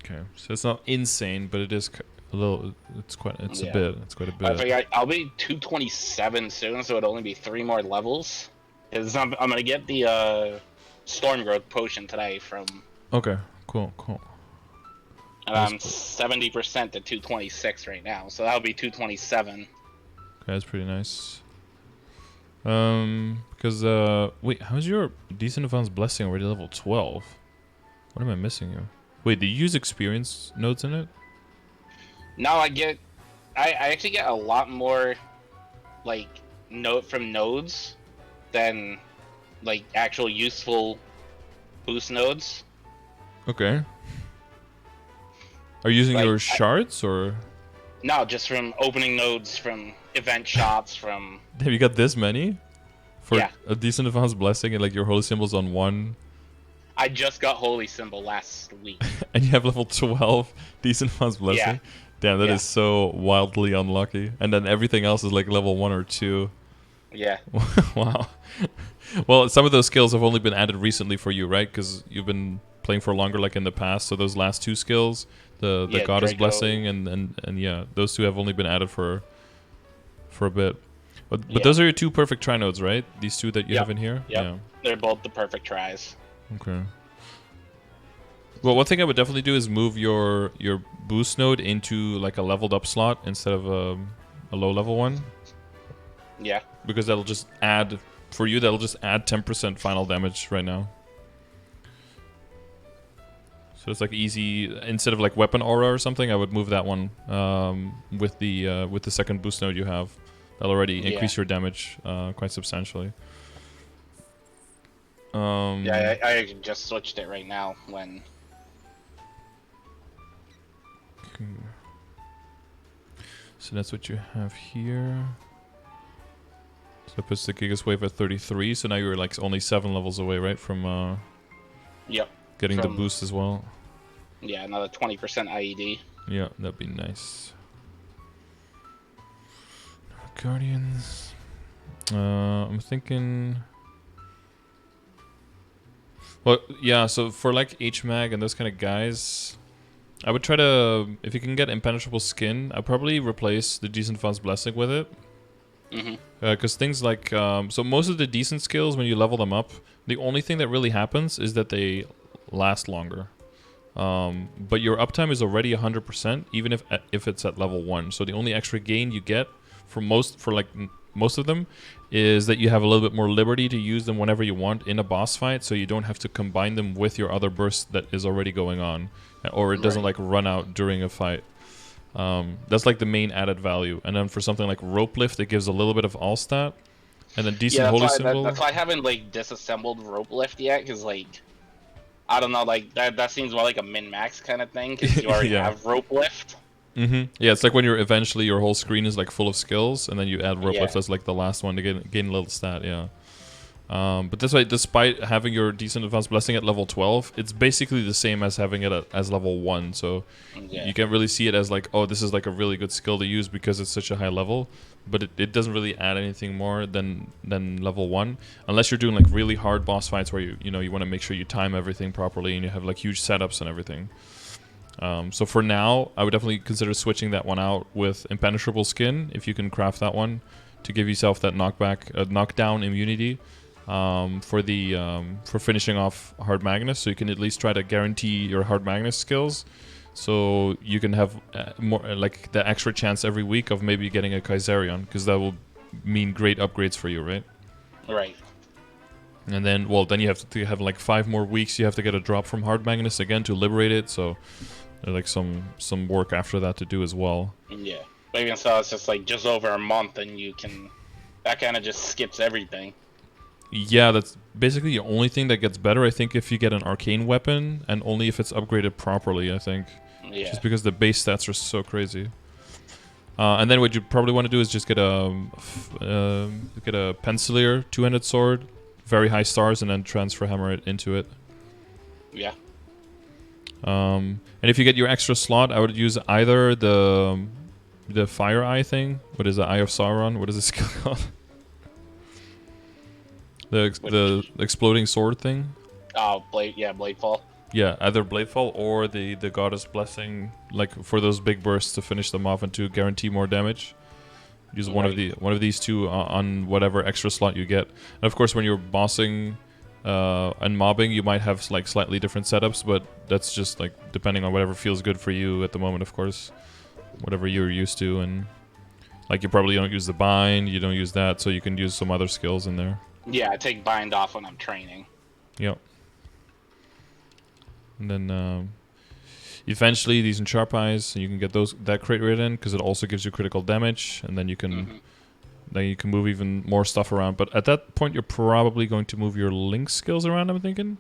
Okay, so it's not insane, but it is a little. It's quite a bit. It's quite a bit. I'll be 227 soon, so it'll only be 3 more levels. Cause I'm gonna get the Storm Growth potion today from. Okay, cool. And I'm 70% to 226 right now, so that'll be 227. Okay, that's pretty nice. Because wait, how's your Decent Advanced Blessing already level 12? What am I missing here? Wait, do you use experience nodes in it? No, I actually get a lot more, like, from nodes than, like, actual useful boost nodes. Okay. Are you using your shards, or...? No, just from opening nodes, from event shops, from... Have you got this many? For a Decent Advanced Blessing and, like, your Holy Symbol's on 1? I just got Holy Symbol last week. And you have level 12 Decent Advanced Blessing? Yeah. Damn, that is so wildly unlucky. And then everything else is like level 1 or 2. Yeah. Wow. Well, some of those skills have only been added recently for you, right? Because you've been playing for longer, like in the past. So those last 2 skills, the Goddess Draco. Blessing and yeah, those 2 have only been added for a bit. But those are your two perfect tri-nodes, right? These two that you have in here? Yep. Yeah. They're both the perfect tries. Okay. Well, one thing I would definitely do is move your boost node into like a leveled up slot instead of a low level one. Yeah. Because that'll just add, for you, that'll just add 10% final damage right now. So it's like easy, instead of like weapon aura or something, I would move that one with the second boost node you have. That'll already increase your damage quite substantially. I just switched it right now when... Okay. So that's what you have here. So that puts the Gigas Wave at 33, so now you're like only 7 levels away, right, from getting the boost as well. Yeah, another 20% IED. Yeah, that'd be nice. Guardians. I'm thinking... Well, yeah, so for like HMAG and those kind of guys... I would try to, if you can get Impenetrable Skin, I'd probably replace the Decent Fun's Blessing with it. Because things like, so most of the decent skills, when you level them up, the only thing that really happens is that they last longer. But your uptime is already 100%, even if it's at level 1. So the only extra gain you get for most of them is that you have a little bit more liberty to use them whenever you want in a boss fight, so you don't have to combine them with your other burst that is already going on, or it doesn't like run out during a fight. That's like the main added value. And then for something like Rope Lift, it gives a little bit of all stat, and then decent Holy Symbol. That's why I haven't like disassembled Rope Lift yet, because like I don't know, like that seems more like a min-max kind of thing, because you already have Rope Lift. Yeah, it's like when you're eventually your whole screen is like full of skills, and then you add Rope Lift as like the last one to gain a little stat. Yeah. But this way, despite having your Decent Advanced Blessing at level 12, it's basically the same as having it as level 1. So you can't really see it as like, oh, this is like a really good skill to use because it's such a high level. But it doesn't really add anything more than level 1, unless you're doing like really hard boss fights where you want to make sure you time everything properly and you have like huge setups and everything. So for now, I would definitely consider switching that one out with Impenetrable Skin, if you can craft that one, to give yourself that knockdown immunity for finishing off Hard Magnus. So you can at least try to guarantee your Hard Magnus skills, so you can have more like the extra chance every week of maybe getting a Kaiserion, because that will mean great upgrades for you, right? Right. And then, well, then you have to have like 5 more weeks. You have to get a drop from Hard Magnus again to liberate it. So there's like some work after that to do as well. Yeah, but even so, it's just like just over a month, and you can, that kind of just skips everything. Yeah, that's basically the only thing that gets better, I think, if you get an arcane weapon, and only if it's upgraded properly, I think. Yeah. Just because the base stats are so crazy. And then what you probably want to do is just get a Pencilier 2-handed sword, very high stars, and then transfer hammer it into it. Yeah. And if you get your extra slot, I would use either the fire eye thing. What is it? Eye of Sauron? What is this called? the exploding sword thing. Oh, Bladefall. Yeah, either Bladefall or the Goddess Blessing, like for those big bursts to finish them off and to guarantee more damage. Use one of these two on whatever extra slot you get. And of course, when you're bossing and mobbing, you might have like slightly different setups, but that's just like depending on whatever feels good for you at the moment, of course. Whatever you're used to, and like you probably don't use the bind, you don't use that, so you can use some other skills in there. Yeah, I take bind off when I'm training. Yep. And then eventually these in Sharp Eyes, you can get that crit rate in, because it also gives you critical damage, and then you can move even more stuff around. But at that point, you're probably going to move your Link skills around, I'm thinking.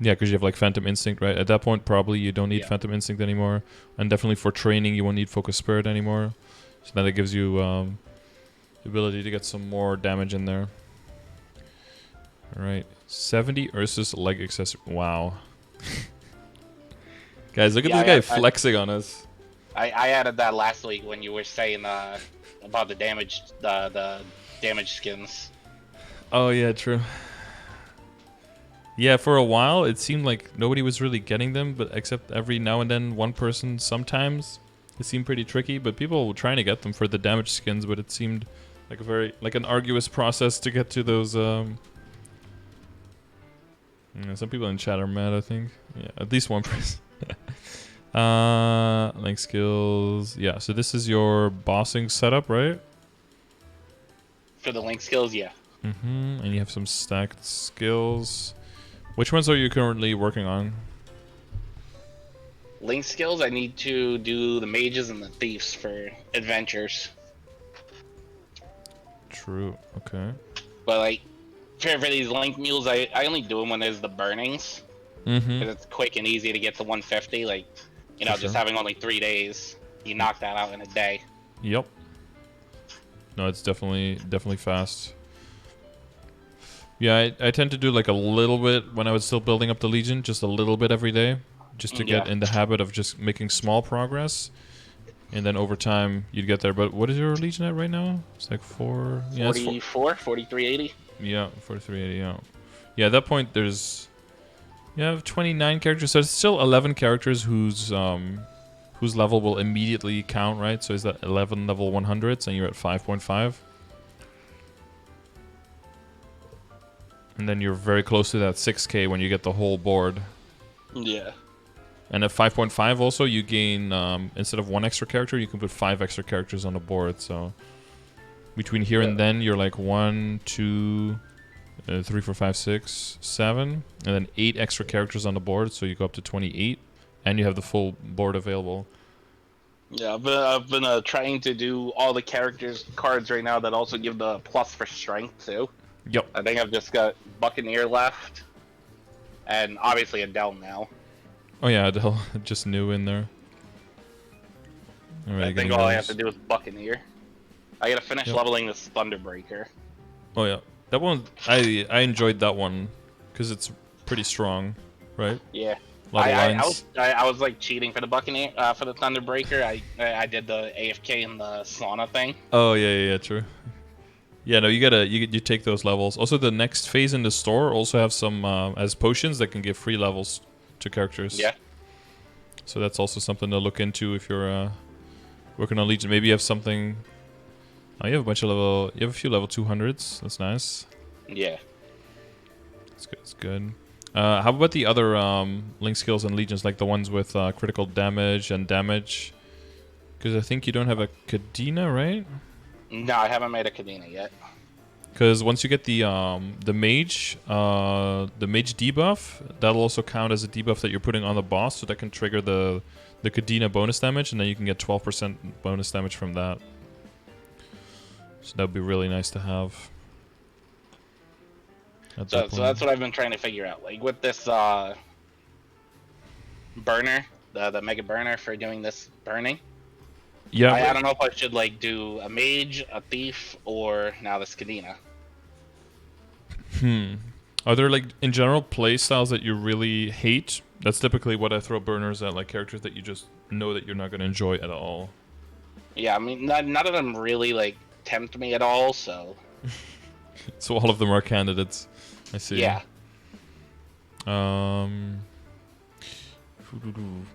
Yeah, because you have like Phantom Instinct, right? At that point, probably you don't need Phantom Instinct anymore, and definitely for training, you won't need Focus Spirit anymore. So then it gives you the ability to get some more damage in there. All right, 70 Ursus leg accessory. Wow. Guys, look at this guy flexing on us. I added that last week when you were saying about the damage skins. Oh yeah, true. Yeah, for a while it seemed like nobody was really getting them, but except every now and then one person sometimes. It seemed pretty tricky, but people were trying to get them for the damage skins, but it seemed like an arduous process to get to those. Some people in chat are mad, I think. Yeah, at least one person. Link skills. Yeah, so this is your bossing setup, right? For the link skills, yeah. And you have some stacked skills. Which ones are you currently working on? Link skills, I need to do the mages and the thieves for adventures. True, okay. But like, for these link mules, I only do them when there's the burnings. Because it's quick and easy to get to 150. Like, you know, just having only 3 days, you knock that out in a day. Yep. No, it's definitely fast. Yeah, I tend to do like a little bit when I was still building up the Legion, just a little bit every day. Just to get in the habit of just making small progress, and then over time you'd get there. But what is your Legion at right now? It's like 44, 4380. Yeah, 4380. Yeah, yeah. At that point, you have 29 characters, so it's still 11 characters whose level will immediately count, right? So is that 11 level 100s, and you're at 5.5, and then you're very close to that 6K when you get the whole board. Yeah. And at 5.5 also, you gain, instead of 1 extra character, you can put 5 extra characters on the board. So between here and then, you're like 1, 2, 3, 4, 5, 6, 7. And then 8 extra characters on the board, so you go up to 28. And you have the full board available. Yeah, I've been trying to do all the cards right now that also give the plus for strength, too. Yep. I think I've just got Buccaneer left. And obviously Adele now. Oh yeah, Adele just new in there. I think all I have to do is Buccaneer. I gotta finish leveling this Thunderbreaker. Oh yeah, that one I enjoyed that one because it's pretty strong, right? Yeah. I was like cheating for the Buccaneer for the Thunderbreaker. I did the AFK and the sauna thing. Oh yeah, true. Yeah, no, you take those levels. Also, the next phase in the store also have some as potions that can give free levels to characters. Yeah. So that's also something to look into if you're working on Legion. Maybe you have something. Oh, you have a bunch of You have a few level 200s. That's nice. Yeah. That's good. That's good. How about the other link skills and legions, like the ones with critical damage and damage? Because I think you don't have a Kadena, right? No, I haven't made a Kadena yet. Because once you get the mage debuff, that'll also count as a debuff that you're putting on the boss, so that can trigger the Kadena bonus damage, and then you can get 12% bonus damage from that. So that'd be really nice to have. So that's what I've been trying to figure out. Like with this burner, the mega burner for doing this burning. Yeah. I don't know if I should like do a mage, a thief, or now this Kadena. Are there like in general play styles that you really hate? That's typically what I throw burners at, like characters that you just know that you're not going to enjoy at all. Yeah, I mean none of them really like tempt me at all, so. So all of them are candidates. I see. Yeah.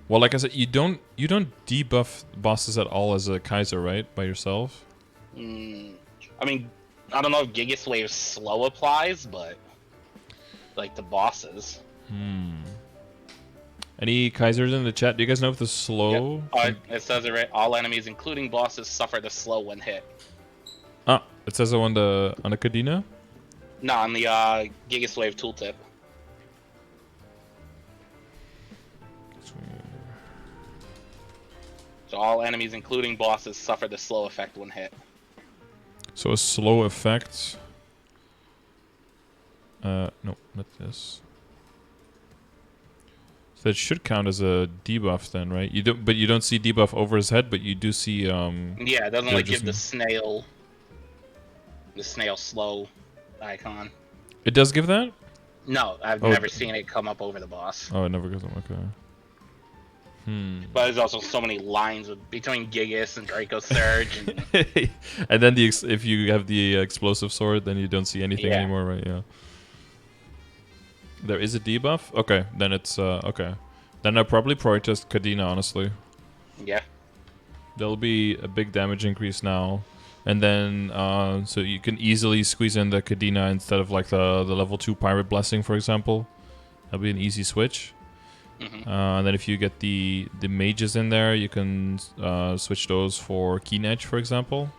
Well, like I said, you don't debuff bosses at all as a Kaiser, right? By yourself. I mean, I don't know if Gigas Wave slow applies, but like the bosses. Any Kaisers in the chat? Do you guys know if the slow? Yep. It says it right. All enemies, including bosses, suffer the slow when hit. Ah, it says it on the Kadena. No, on the Gigas Wave tooltip. So all enemies, including bosses, suffer the slow effect when hit. So a slow effect. No, not this. So that should count as a debuff then, right? But you don't see debuff over his head, but you do see. Yeah, it doesn't like give the snail slow icon. It does give that? No, I've never seen it come up over the boss. Oh, it never goes up. Okay. But there's also so many lines between Gigas and Draco Surge. And then if you have the explosive sword, then you don't see anything anymore, right? Yeah. There is a debuff? Okay, then it's okay. Then I probably prioritize Kadena, honestly. Yeah. There'll be a big damage increase now. And then, so you can easily squeeze in the Kadena instead of like the level 2 Pirate Blessing, for example. That'll be an easy switch. And then if you get the mages in there, you can switch those for Keen Edge, for example.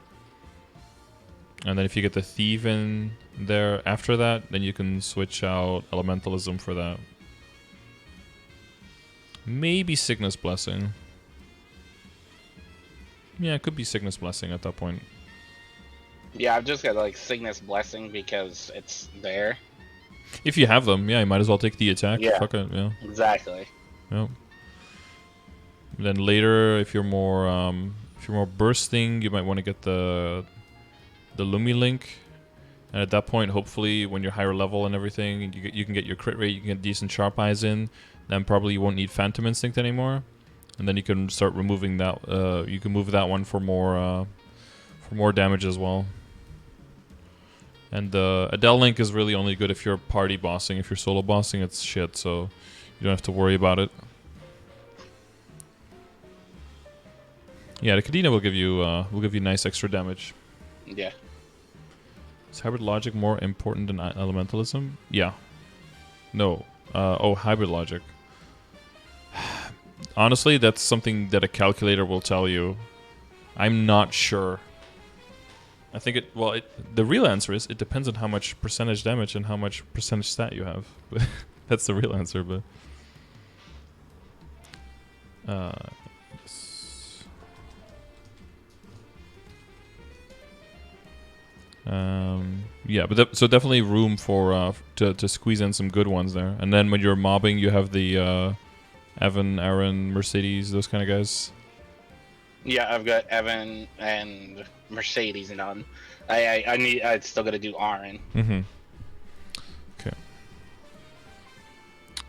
And then if you get the Thief in there after that, then you can switch out Elementalism for that. Maybe Cygnus Blessing. Yeah, it could be Cygnus Blessing at that point. Yeah, I've just got like Cygnus Blessing because it's there. If you have them, yeah, you might as well take the attack. Yeah, fuck it, yeah. Exactly. Yeah. Then later, if you're more bursting, you might want to get the Lumi Link. And at that point, hopefully, when you're higher level and everything, you can get your crit rate, you can get decent Sharp Eyes in. Then probably you won't need Phantom Instinct anymore. And then you can start removing that. You can move that one for more damage as well. And the Adele Link is really only good if you're party bossing. If you're solo bossing, it's shit, so you don't have to worry about it. Yeah, the Kadena will give you nice extra damage. Yeah. Is Hybrid Logic more important than Elementalism? Yeah. No. Hybrid Logic. Honestly, that's something that a calculator will tell you. I'm not sure. I think the real answer is it depends on how much percentage damage and how much percentage stat you have. That's the real answer, but yeah, but so definitely room for to squeeze in some good ones there. And then when you're mobbing, you have the Evan, Aaron, Mercedes, those kind of guys. Yeah, I've got Evan and Mercedes done. I still got to do Aaron. Okay.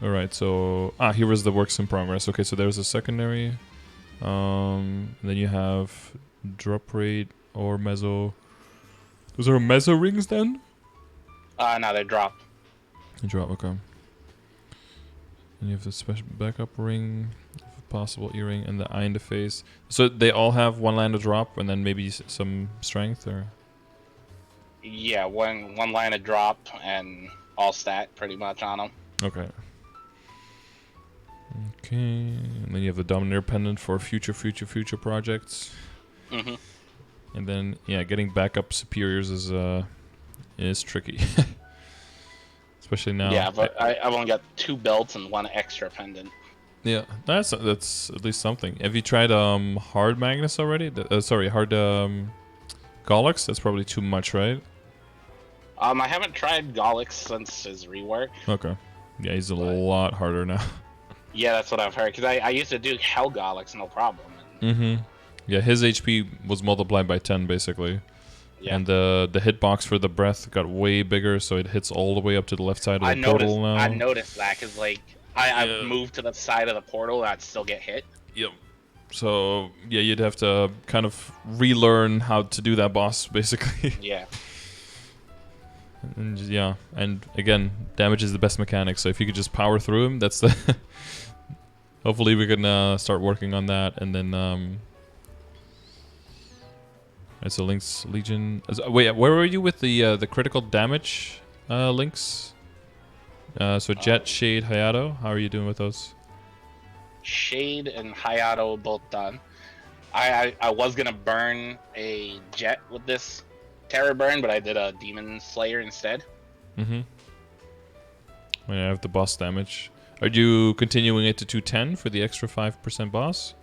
All right. So here was the works in progress. Okay, so there's a secondary. Then you have drop rate or meso. Those are meso rings then? No, they drop. They drop. Okay. And you have the special backup ring. Possible earring and the eye in the face. So they all have one line of drop and then maybe some strength, or? Yeah, one line of drop and all stat pretty much on them. Okay. Okay, and then you have the Dominator pendant for future projects. And then getting backup superiors is tricky, especially now. Yeah, but I've only got 2 belts and 1 extra pendant. Yeah, that's at least something. Have you tried hard Magnus already? Hard Gollux? That's probably too much, right? I haven't tried Gollux since his rework. Okay. Yeah, he's a lot harder now. Yeah, that's what I've heard. Because I used to do Hell Gollux, no problem. Yeah, his HP was multiplied by 10, basically. Yeah. And the hitbox for the breath got way bigger, so it hits all the way up to the left side of the portal now. I noticed that, because, like, I moved to the side of the portal and I'd still get hit. Yep. So, yeah, you'd have to kind of relearn how to do that boss, basically. Yeah. And and again, damage is the best mechanic, so if you could just power through him, that's the... Hopefully we can start working on that, and then... So Link's Legion... Wait, where were you with the critical damage links? So Jet, Shade, Hayato, how are you doing with those? Shade and Hayato both done. I was gonna burn a Jet with this Terror Burn, but I did a Demon Slayer instead. I have the boss damage. Are you continuing it to 210 for the extra 5% boss?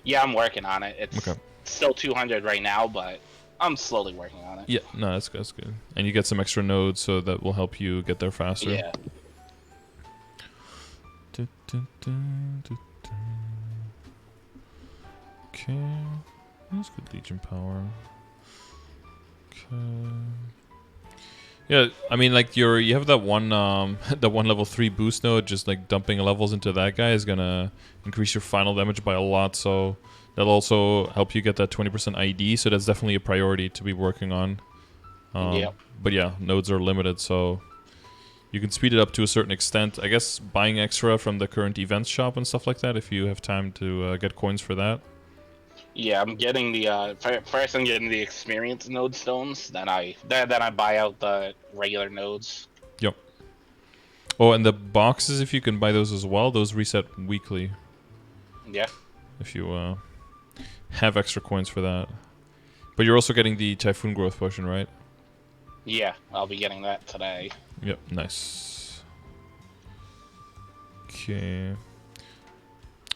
Yeah, I'm working on it. It's still 200 right now, but I'm slowly working on it. Yeah, no, that's good. And you get some extra nodes, so that will help you get there faster. Yeah. Okay, that's good Legion power. Okay. Yeah, I mean, like you have that one the one level 3 boost node. Just like dumping levels into that guy is gonna increase your final damage by a lot. So that'll also help you get that 20% ID. So that's definitely a priority to be working on. But yeah, nodes are limited, so you can speed it up to a certain extent. I guess buying extra from the current events shop and stuff like that if you have time to get coins for that. Yeah, I'm getting the first. I'm getting the experience node stones. Then I buy out the regular nodes. Yep. Oh, and the boxes, if you can buy those as well, those reset weekly. Yeah. If you have extra coins for that. But you're also getting the Typhoon Growth Potion, right? Yeah, I'll be getting that today. Yep, nice. Okay.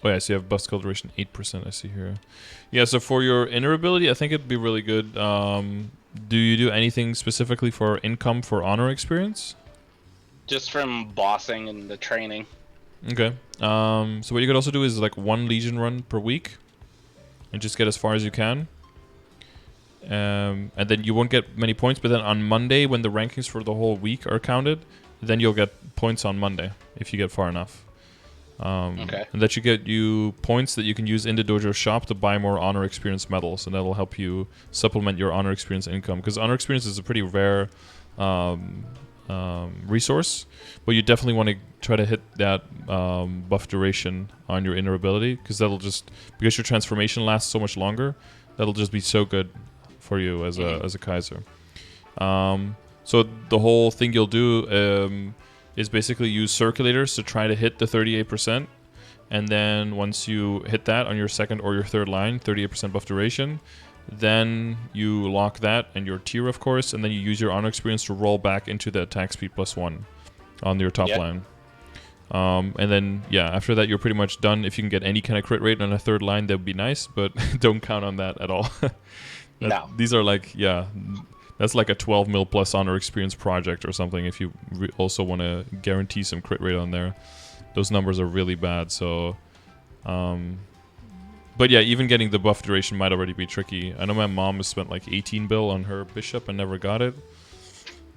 Oh yeah, so you have buff skill duration 8%, I see here. Yeah, so for your inner ability, I think it'd be really good. Do you do anything specifically for income for honor experience? Just from bossing and the training. Okay. So what you could also do is like 1 Legion run per week. And just get as far as you can. And then you won't get many points, but then on Monday, when the rankings for the whole week are counted, then you'll get points on Monday, if you get far enough. Okay. And that should get you points that you can use in the dojo shop to buy more honor experience medals, and that'll help you supplement your honor experience income. Because honor experience is a pretty rare resource, but you definitely want to try to hit that buff duration on your inner ability, because because your transformation lasts so much longer, that'll just be so good for you as a Kaiser. So the whole thing you'll do is basically use circulators to try to hit the 38%, and then once you hit that on your second or your third line, 38% buff duration, then you lock that and your tier, of course, and then you use your honor experience to roll back into the attack speed +1 on your top line. And then, yeah, after that, you're pretty much done. If you can get any kind of crit rate on a third line, that would be nice, but don't count on that at all. No. These are like, yeah, that's like a 12 mil plus honor experience project or something if you also want to guarantee some crit rate on there. Those numbers are really bad, so... but yeah, even getting the buff duration might already be tricky. I know my mom has spent like 18 bill on her bishop and never got it.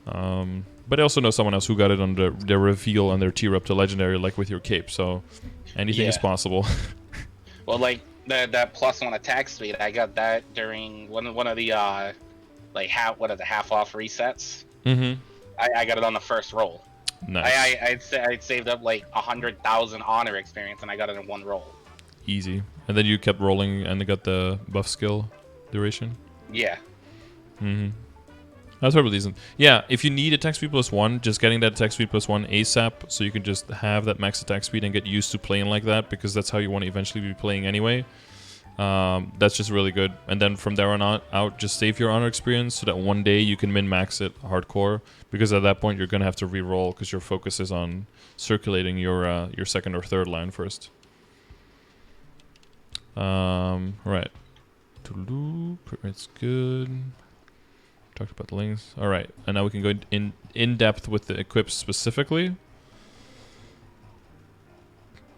But I also know someone else who got it on their reveal and their tier up to legendary, like with your cape, so anything is possible. Well, like that +1 attack speed, I got that during one of the like half off resets. Mm-hmm. I got it on the first roll. Nice. I'd saved up like 100,000 honor experience, and I got it in one roll. Easy. And then you kept rolling and got the buff skill duration? Yeah. Mm-hmm. That's probably decent. Yeah, if you need attack speed +1, just getting that attack speed +1 ASAP, so you can just have that max attack speed and get used to playing like that, because that's how you want to eventually be playing anyway. That's just really good. And then from there on out, just save your honor experience so that one day you can min-max it hardcore, because at that point you're going to have to re-roll because your focus is on circulating your second or third line first. Right. It's good. Talked about the links. All right, and now we can go in depth with the equips specifically.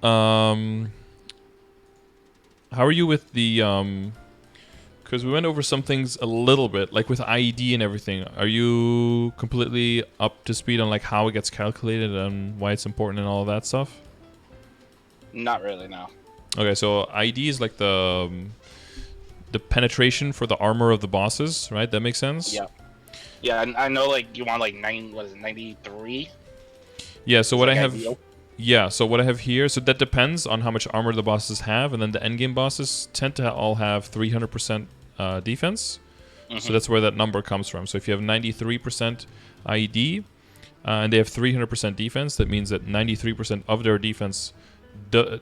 How are you with the because we went over some things a little bit, like with IED and everything. Are you completely up to speed on like how it gets calculated and why it's important and all of that stuff? Not really, no. Okay, so IED is like the penetration for the armor of the bosses, right? That makes sense? Yeah. Yeah, I know, like, you want, like, 93? Yeah, so what I have... ideal? Yeah, so what I have here... So that depends on how much armor the bosses have, and then the endgame bosses tend to all have 300% defense. Mm-hmm. So that's where that number comes from. So if you have 93% IED, and they have 300% defense, that means that 93% of their defense...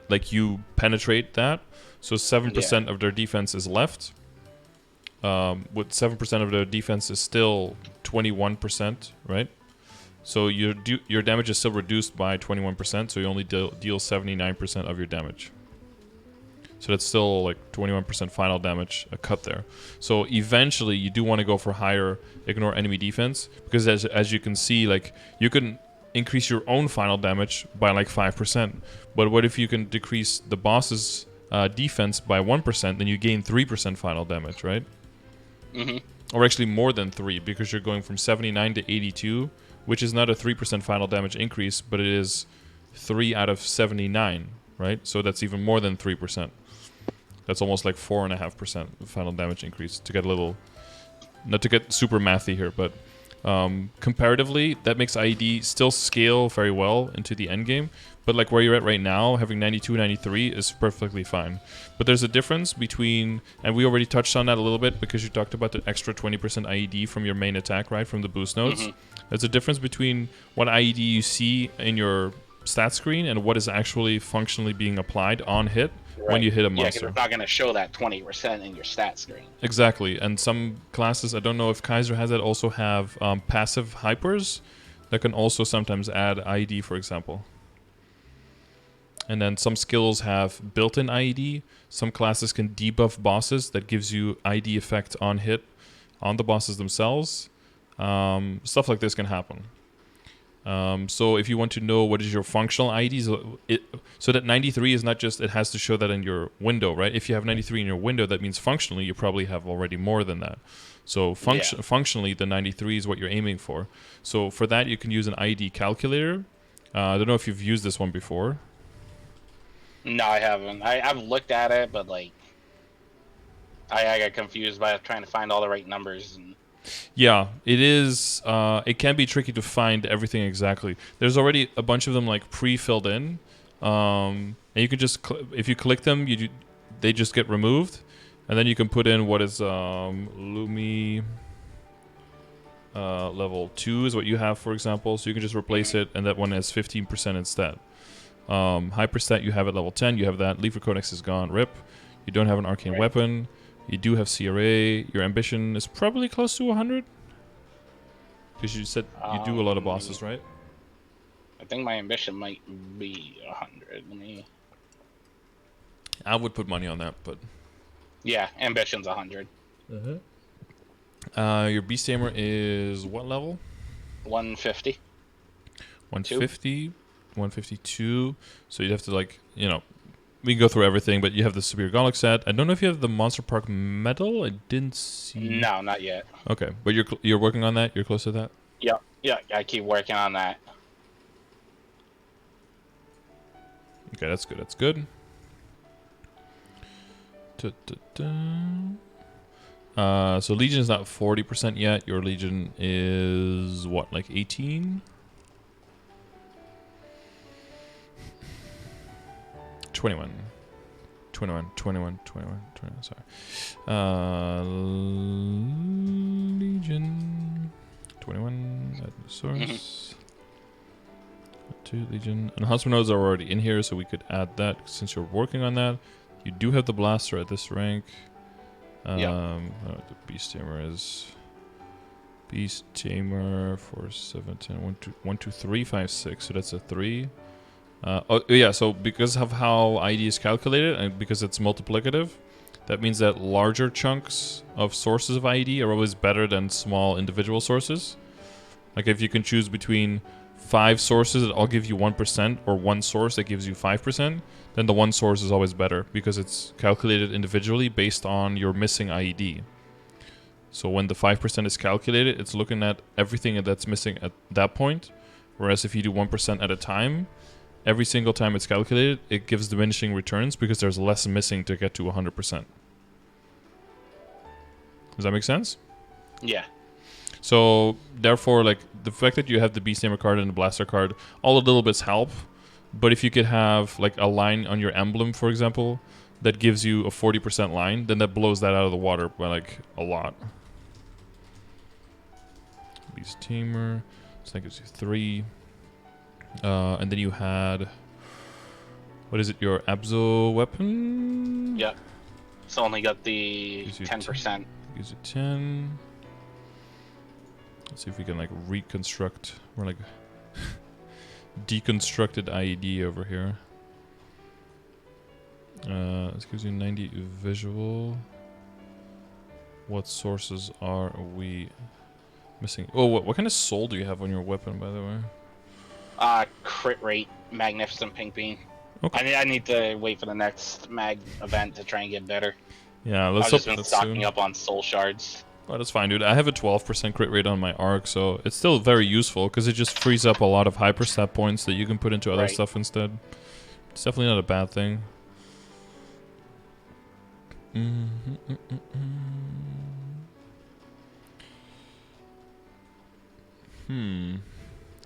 like you penetrate that, so 7% of their defense is left. With 7% of their defense is still 21%, right? So your damage is still reduced by 21%, so you only deal 79% of your damage. So that's still like 21% final damage, a cut there. So eventually you do want to go for higher ignore enemy defense, because as you can see, like you can increase your own final damage by like 5%. But what if you can decrease the boss's defense by 1%, then you gain 3% final damage, right? Mm-hmm. Or actually more than 3, because you're going from 79 to 82, which is not a 3% final damage increase, but it is 3 out of 79, right? So that's even more than 3%. That's almost like 4.5% final damage increase, to get a little... Not to get super mathy here, but... comparatively, that makes IED still scale very well into the endgame, But like where you're at right now, having 92, 93 is perfectly fine. But there's a difference between, and we already touched on that a little bit because you talked about the extra 20% IED from your main attack, right, from the boost nodes. There's a difference between what IED you see in your stat screen and what is actually functionally being applied on hit when you hit a monster. Yeah, because it's not going to show that 20% in your stat screen. Exactly, and some classes, I don't know if Kaiser has it, also have passive hypers that can also sometimes add IED, for example. And then some skills have built-in IED. Some classes can debuff bosses that gives you IED effect on hit on the bosses themselves. Stuff like this can happen. So if you want to know what is your functional IED, so that 93 is not just, it has to show that in your window, right? If you have 93 in your window, that means functionally you probably have already more than that. So functionally, the 93 is what you're aiming for. So for that, you can use an IED calculator. I don't know if you've used this one before. No, I haven't. I've looked at it, but like, I got confused by trying to find all the right numbers. And yeah, it is. It can be tricky to find everything exactly. There's already a bunch of them like pre-filled in, and you can just if you click them, they just get removed, and then you can put in what is Lumi level 2 is what you have, for example. So you can just replace it, and that one has 15% instead. Hyperstat, you have at level 10. You have that. Lever Codex is gone. RIP. You don't have an arcane weapon. You do have CRA. Your ambition is probably close to 100. Because you said you do a lot of bosses, right? I think my ambition might be 100. Let me. I would put money on that, but. Yeah, ambition's 100. Your Beast Tamer is what level? 150. 150. 152. So you'd have to, like, you know, we can go through everything, but you have the Superior Gauntlet set. I don't know if you have the Monster Park medal. I didn't see. No, not yet. Okay, but you're working on that. You're close to that. Yeah. I keep working on that. Okay, that's good. That's good. So Legion is not 40% yet. Your Legion is what, like 18? 21, sorry. Legion, 21, add the source. 2, Legion. And Huntsman nodes are already in here, so we could add that since you're working on that. You do have the Blaster at this rank. The Beast Tamer is... Beast Tamer for 710, 1, 2, 3, 5, 6, so that's a 3. So because of how ID is calculated and because it's multiplicative, that means that larger chunks of sources of ID are always better than small individual sources. Like if you can choose between 5 sources that all give you 1% or one source that gives you 5%, then the one source is always better because it's calculated individually based on your missing IED. So when the 5% is calculated, it's looking at everything that's missing at that point, whereas if you do 1% at a time, every single time it's calculated, it gives diminishing returns because there's less missing to get to 100%. Does that make sense? Yeah. So, therefore, like, the fact that you have the Beast Tamer card and the Blaster card, all a little bits help. But if you could have, like, a line on your emblem, for example, that gives you a 40% line, then that blows that out of the water by, like, a lot. Beast Tamer. So that gives you 3. And then you had, what is it, your Abzo weapon? Yeah. It's only got the 10%. Gives you 10. Let's see if we can, like, reconstruct, or, like, deconstructed IED over here. This gives you 90 visual. What sources are we missing? Oh, what kind of soul do you have on your weapon, by the way? Crit rate, Magnificent Pink Beam. Okay. I need to wait for the next mag event to try and get better. Yeah, let's I've just been stocking up on soul shards. Oh, that's fine, dude. I have a 12% crit rate on my arc, so it's still very useful because it just frees up a lot of hyperstat points that you can put into other stuff instead. It's definitely not a bad thing.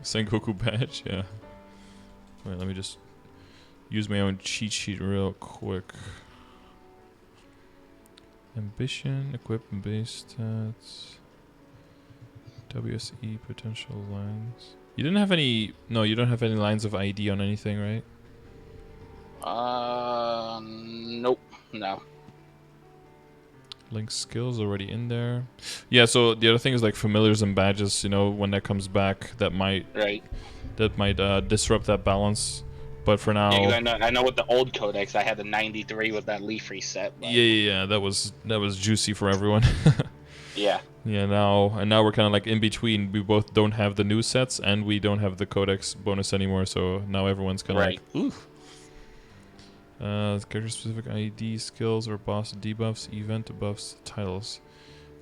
Sengoku badge, yeah. Wait, let me just use my own cheat sheet real quick. Ambition, equip and base stats. WSE potential lines. You didn't have any... No, you don't have any lines of ID on anything, right? Nope. No. Link skills already in there. Yeah, so the other thing is like familiars and badges, you know, when that comes back, that might... Right. That might disrupt that balance. But for now... Yeah, because I know with the old codex, I had the 93 with that leaf reset. But... Yeah, that was juicy for everyone. Yeah. Yeah, now we're kind of like in between. We both don't have the new sets, and we don't have the codex bonus anymore. So now everyone's kind of like, ooh. Character-specific ID skills or boss debuffs, event buffs, titles.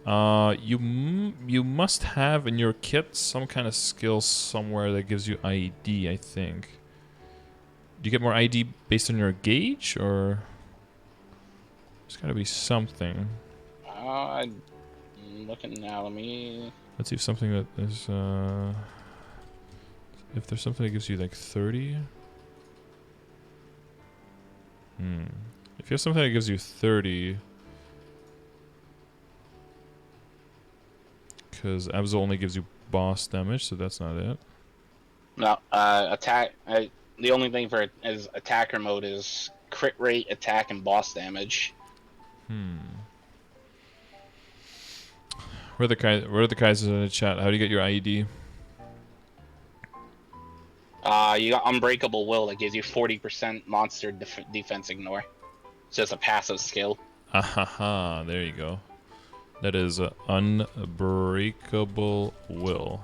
You must have in your kit some kind of skill somewhere that gives you ID. I think. Do you get more ID based on your gauge, or there's got to be something? I'm looking now. Let's see if something that is. If there's something that gives you like 30. If you have something that gives you 30, because Abzo only gives you boss damage, so that's not it. No, attack. The only thing for is attacker mode is crit rate, attack, and boss damage. Where are the Kaisers in the chat? How do you get your IED? You got Unbreakable Will that gives you 40% monster defense ignore. It's just a passive skill. Ahaha, there you go. That is Unbreakable Will.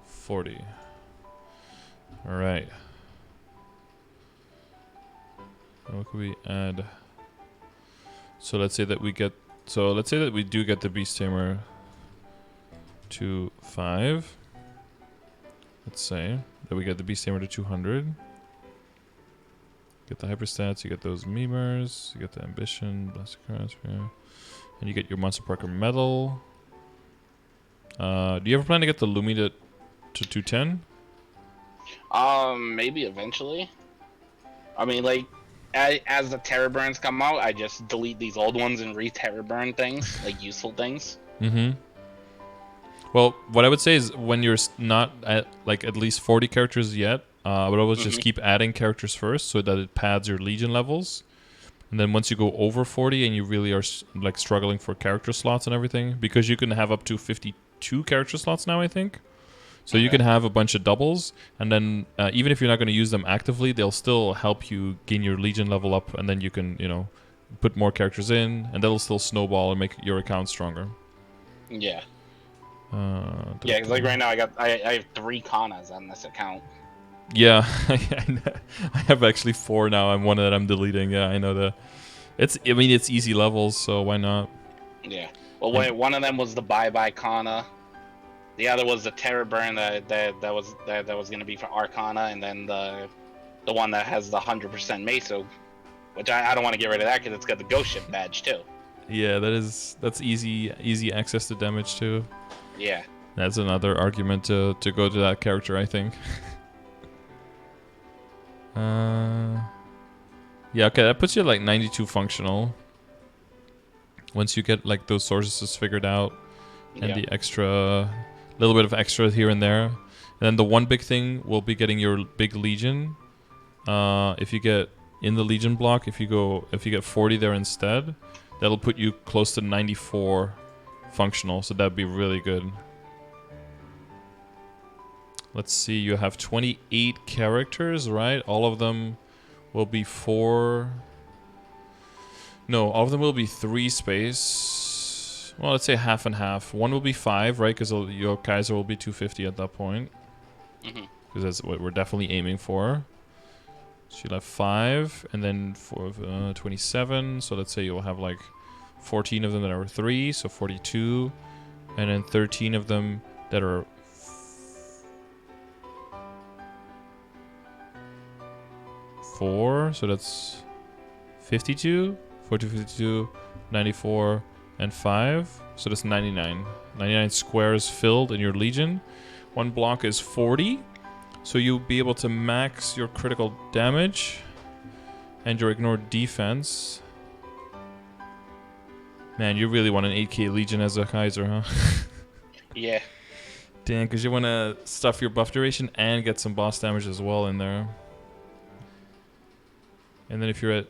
40. Alright. What could we add? So let's say that we get... So let's say that we do get the Beast Tamer to 5. Let's say that we get the Beast Tamer to 200. Get the hyperstats, you get those memers, you get the ambition, blessed transfer, and you get your Monster Parker medal. Do you ever plan to get the Lumi to 210? Maybe eventually. I mean, like, as the Terror Burns come out, I just delete these old ones and re-Terror Burn things, like useful things. Well, what I would say is when you're not at like at least 40 characters yet, I would always just keep adding characters first so that it pads your Legion levels. And then once you go over 40 and you really are like struggling for character slots and everything, because you can have up to 52 character slots now, I think. So you can have a bunch of doubles, and then even if you're not going to use them actively, they'll still help you gain your Legion level up, and then you can, you know, put more characters in, and that'll still snowball and make your account stronger. Yeah. Yeah, because like right now I have 3 Kanas on this account. Yeah, I have actually 4 now. I'm one that I'm deleting. Yeah, I know that. I mean, it's easy levels, so why not? Yeah. Well, wait, one of them was the Bye Kana. The other was the Terror Burn that was going to be for Arcana, and then the one that has the 100% Meso, which I don't want to get rid of that because it's got the Ghost Ship badge too. Yeah, that's easy access to damage too. Yeah. That's another argument to go to that character, I think. Yeah, okay, that puts you at like 92 functional. Once you get like those sources figured out, and the extra, little bit of extra here and there. And then the one big thing will be getting your big Legion. If you get in the Legion block, if you get 40 there instead, that'll put you close to 94 functional, so that'd be really good. Let's see, you have 28 characters, right? All of them will be 4... No, all of them will be 3 space. Well, let's say half and half. One will be 5, right? Because your Kaiser will be 250 at that point. Because that's what we're definitely aiming for. So you'll have 5, and then for 27. So let's say you'll have like 14 of them that are 3, so 42. And then 13 of them that are 4, so that's 52, 40, 52, 94, and 5, so that's 99. 99 squares filled in your Legion. One block is 40, so you'll be able to max your critical damage. And your ignore defense. Man, you really want an 8k Legion as a Kaiser, huh? Yeah. Damn, because you want to stuff your buff duration and get some boss damage as well in there. And then if you're at...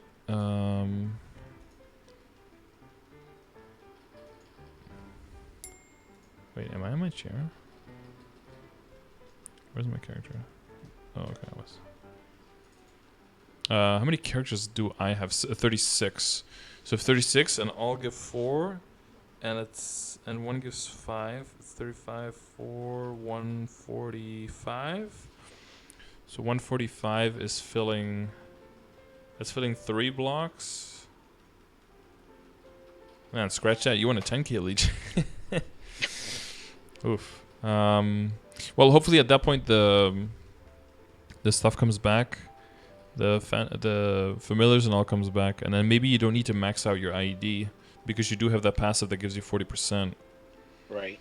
Wait, am I on my chair? Where's my character? Oh, okay, I was. How many characters do I have? 36. So 36, and I'll give 4, and one gives 5. It's 35, 4, 145. So 145 is filling. That's filling 3 blocks. Man, scratch that. You want a 10k Legion? Oof. Well, hopefully at that point the stuff comes back. The familiars and all comes back, and then maybe you don't need to max out your IED because you do have that passive that gives you 40%. Right.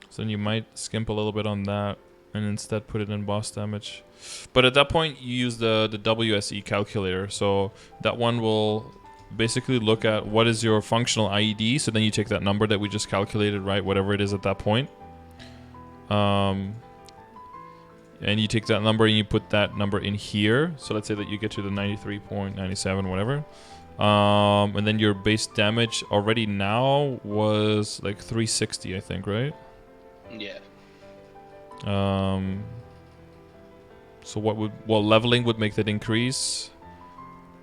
So then you might skimp a little bit on that and instead put it in boss damage. But at that point you use the Wse Calculator. So that one will basically look at what is your functional IED. So then you take that number that we just calculated, right? Whatever it is at that point. And you take that number and you put that number in here. So let's say that you get to the 93.97, whatever. And then your base damage already now was like 360, I think, right? Yeah. So what leveling would make that increase?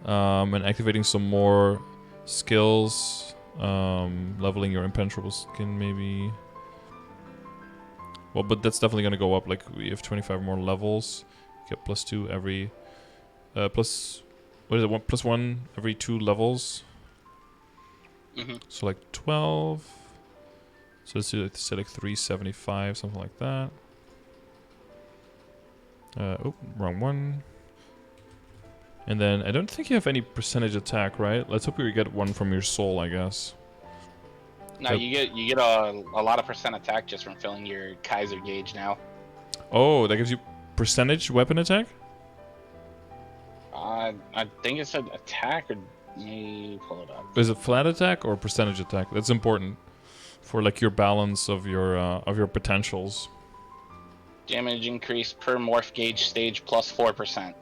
And activating some more skills. Leveling your impenetrable skin, maybe. Well, but that's definitely going to go up. Like, we have 25 more levels. Get +2 every... plus... What is it? +1 every 2 levels. Mm-hmm. So, like, 12. So, let's do like, say, like, 375, something like that. Oh, wrong one. And then, I don't think you have any percentage attack, right? Let's hope you get one from your soul, I guess. No, you get a lot of percent attack just from filling your Kaiser gauge now. Oh, that gives you percentage weapon attack? I think it said attack, or let me pull it up. Is it flat attack or percentage attack? That's important for like your balance of your potentials. Damage increase per morph gauge stage plus 4%.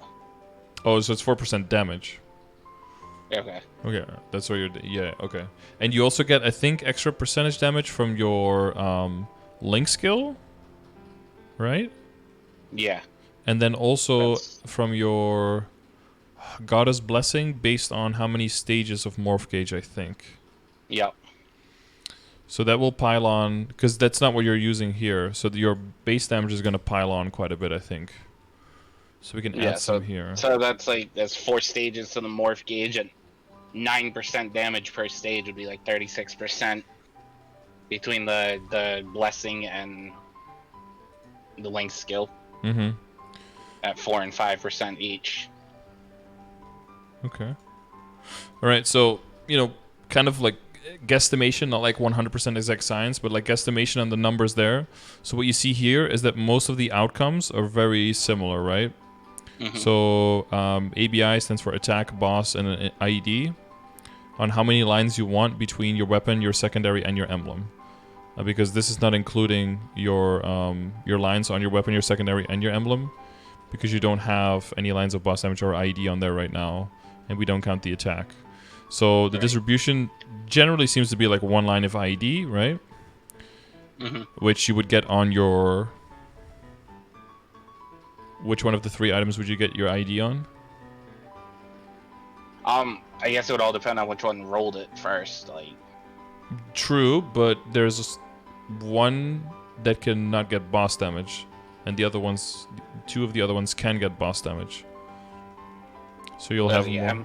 Oh, so it's 4% damage. Okay. Okay, that's what you're... Yeah, okay. And you also get, I think, extra percentage damage from your Link skill, right? Yeah. And then also from your Goddess Blessing based on how many stages of Morph Gauge, I think. Yep. So that will pile on, because that's not what you're using here. So your base damage is going to pile on quite a bit, I think. So we can add some here. So that's 4 stages to the Morph Gauge, and 9% damage per stage would be like 36% between the Blessing and the Link skill. Mm-hmm. At 4 and 5% each. Okay. All right, so, kind of like guesstimation, not like 100% exact science, but like guesstimation on the numbers there. So what you see here is that most of the outcomes are very similar, right? Mm-hmm. So ABI stands for attack, boss, and an IED on how many lines you want between your weapon, your secondary, and your emblem. Because this is not including your lines on your weapon, your secondary, and your emblem, because you don't have any lines of boss damage or IED on there right now, and we don't count the attack. So the distribution generally seems to be like 1 line of IED, right? Mm-hmm. Which you would get on your... Which one of the 3 items would you get your IED on? I guess it would all depend on which one rolled it first. True, but there's one that can not get boss damage, and the other ones, 2 of the other ones can get boss damage. So you'll have more.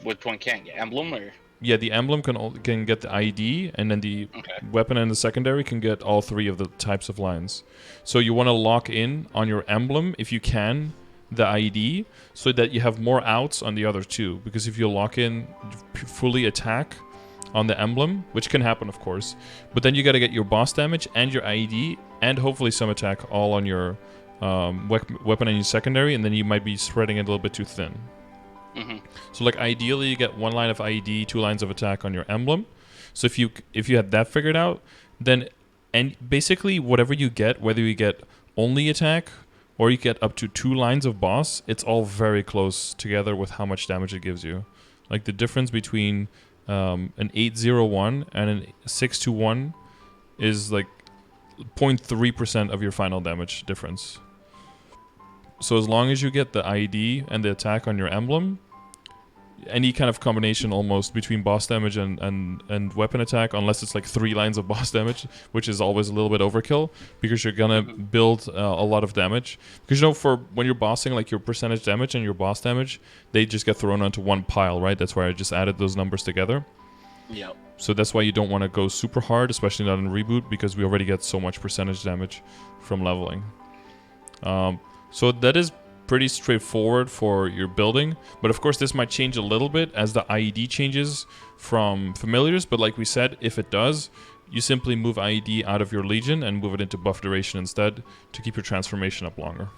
Which one can't get emblem or? Yeah, the emblem can get the IED, and then the weapon and the secondary can get all 3 of the types of lines. So you want to lock in on your emblem, if you can, the IED, so that you have more outs on the other 2. Because if you lock in fully attack on the emblem, which can happen, of course, but then you got to get your boss damage and your IED, and hopefully some attack all on your weapon and your secondary, and then you might be spreading it a little bit too thin. So like ideally you get 1 line of IED, 2 lines of attack on your emblem. So if you had that figured out, then and basically whatever you get, whether you get only attack or you get up to 2 lines of boss, it's all very close together with how much damage it gives you. Like the difference between an 801 and an 621 is like 0.3% of your final damage difference. So as long as you get the IED and the attack on your emblem, any kind of combination almost between boss damage and weapon attack, unless it's like 3 lines of boss damage, which is always a little bit overkill, because you're gonna build a lot of damage. Because you know, for when you're bossing, like your percentage damage and your boss damage, they just get thrown onto one pile, right? That's why I just added those numbers together. Yep. So that's why you don't want to go super hard, especially not in Reboot, because we already get so much percentage damage from leveling. So that is pretty straightforward for your building, but of course this might change a little bit as the IED changes from familiars, but like we said, if it does, you simply move IED out of your Legion and move it into buff duration instead to keep your transformation up longer.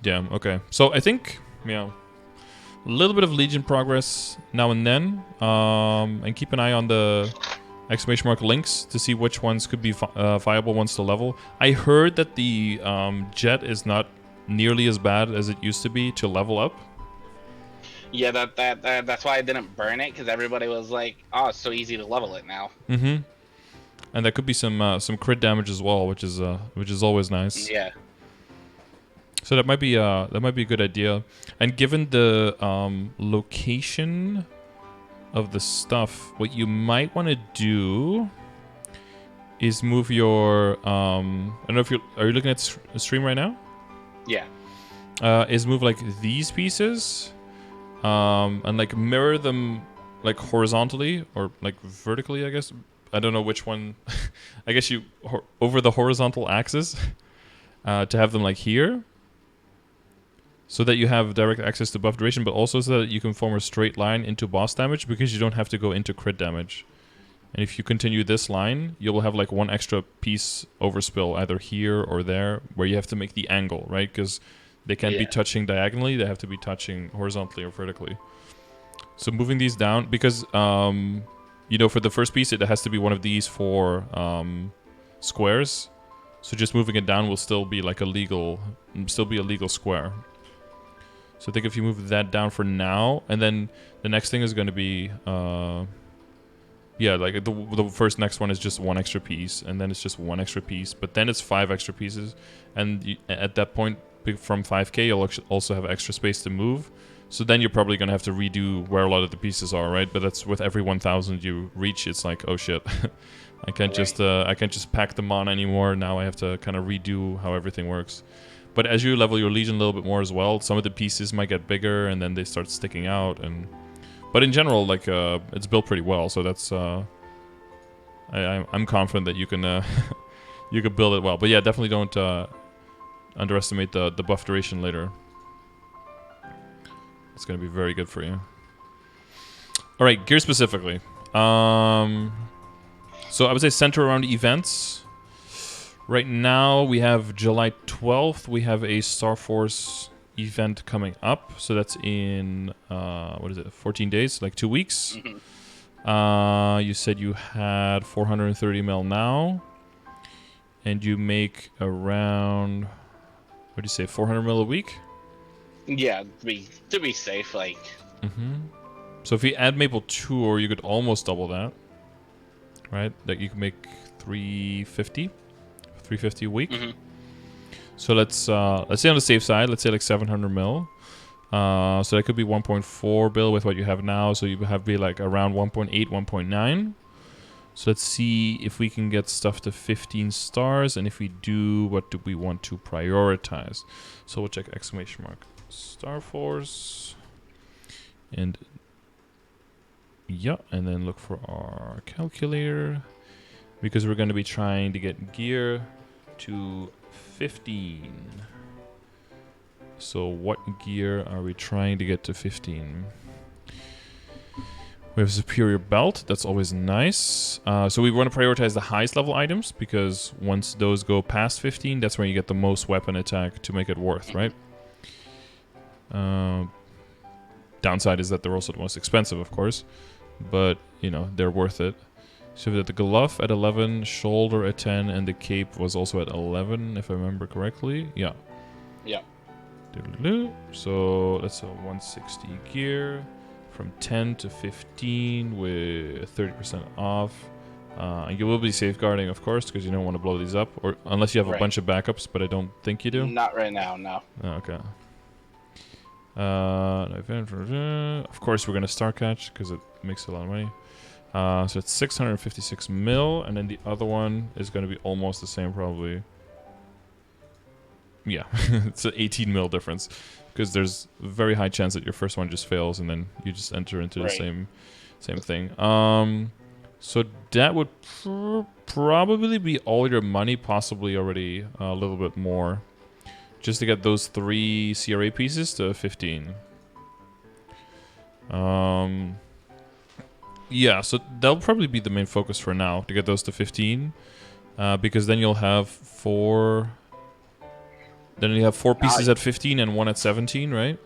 Yeah, okay. So I think, a little bit of Legion progress now and then, and keep an eye on the exclamation mark links to see which ones could be viable ones to level. I heard that the jet is not nearly as bad as it used to be to level up. Yeah, that's why I didn't burn it, because everybody was like, "Oh, it's so easy to level it now." Mm-hmm. And that could be some crit damage as well, which is always nice. Yeah. So that might be a good idea. And given the location of the stuff, what you might want to do is move your I don't know if are you looking at stream right now? Yeah. Is move like these pieces and like mirror them like horizontally or like vertically, I guess. I don't know which one. I guess you over the horizontal axis to have them like here, so that you have direct access to buff duration, but also so that you can form a straight line into boss damage, because you don't have to go into crit damage. And if you continue this line, you'll have like 1 extra piece overspill, either here or there, where you have to make the angle, right? Because they can't be touching diagonally, they have to be touching horizontally or vertically. So moving these down, because, for the first piece, it has to be one of these 4 squares. So just moving it down will still be like a legal square. So I think if you move that down for now, and then the next thing is going to be, like the first next one is just 1 extra piece, and then it's just 1 extra piece, but then it's 5 extra pieces, and at that point, from 5k, you'll also have extra space to move. So then you're probably going to have to redo where a lot of the pieces are, right? But that's with every 1,000 you reach, it's like, oh shit, I can't just pack them on anymore. Now I have to kind of redo how everything works. But as you level your Legion a little bit more as well, some of the pieces might get bigger, and then they start sticking out. But in general, like it's built pretty well, so that's I'm confident that you can you can build it well. But yeah, definitely don't underestimate the buff duration later. It's going to be very good for you. All right, gear specifically. So I would say center around events. Right now, we have July 12th. We have a Star Force event coming up. So that's in, 14 days? Like 2 weeks? Mm-hmm. You said you had 430 mil now. And you make around, what do you say, 400 mil a week? Yeah, to be safe, like. Mm-hmm. So if you add Maple Tour, you could almost double that. Right? That you can make 350 a week. Mm-hmm. So let's say on the safe side, let's say like 700 mil. So that could be 1.4 bill with what you have now. So you have be like around 1.8, 1.9. So let's see if we can get stuff to 15 stars, and if we do, what do we want to prioritize? So we'll check exclamation mark Star Force, and and then look for our calculator, because we're going to be trying to get gear to 15. So what gear are we trying to get to 15? We have superior belt. That's always nice. So we want to prioritize the highest level items because once those go past 15, that's where you get the most weapon attack to make it worth, right? Downside is that they're also the most expensive, of course, but you know they're worth it. So we have the glove at 11, shoulder at 10, and the cape was also at 11, if I remember correctly. Yeah. Yeah. So that's a 160 gear from 10 to 15 with 30% off. You will be safeguarding, of course, because you don't want to blow these up, or unless you have a bunch of backups, but I don't think you do. Not right now, no. Oh, okay. Of course, we're gonna star catch because it makes a lot of money. So it's 656 mil, and then the other one is gonna be almost the same, probably. Yeah, it's an 18 mil difference because there's a very high chance that your first one just fails, and then you just enter into the same thing. So that would probably be all your money, possibly already a little bit more. Just to get those 3 CRA pieces to 15. Yeah, so that'll probably be the main focus for now, to get those to 15. Because then you'll have 4... Then you have 4 pieces at 15 and 1 at 17, right?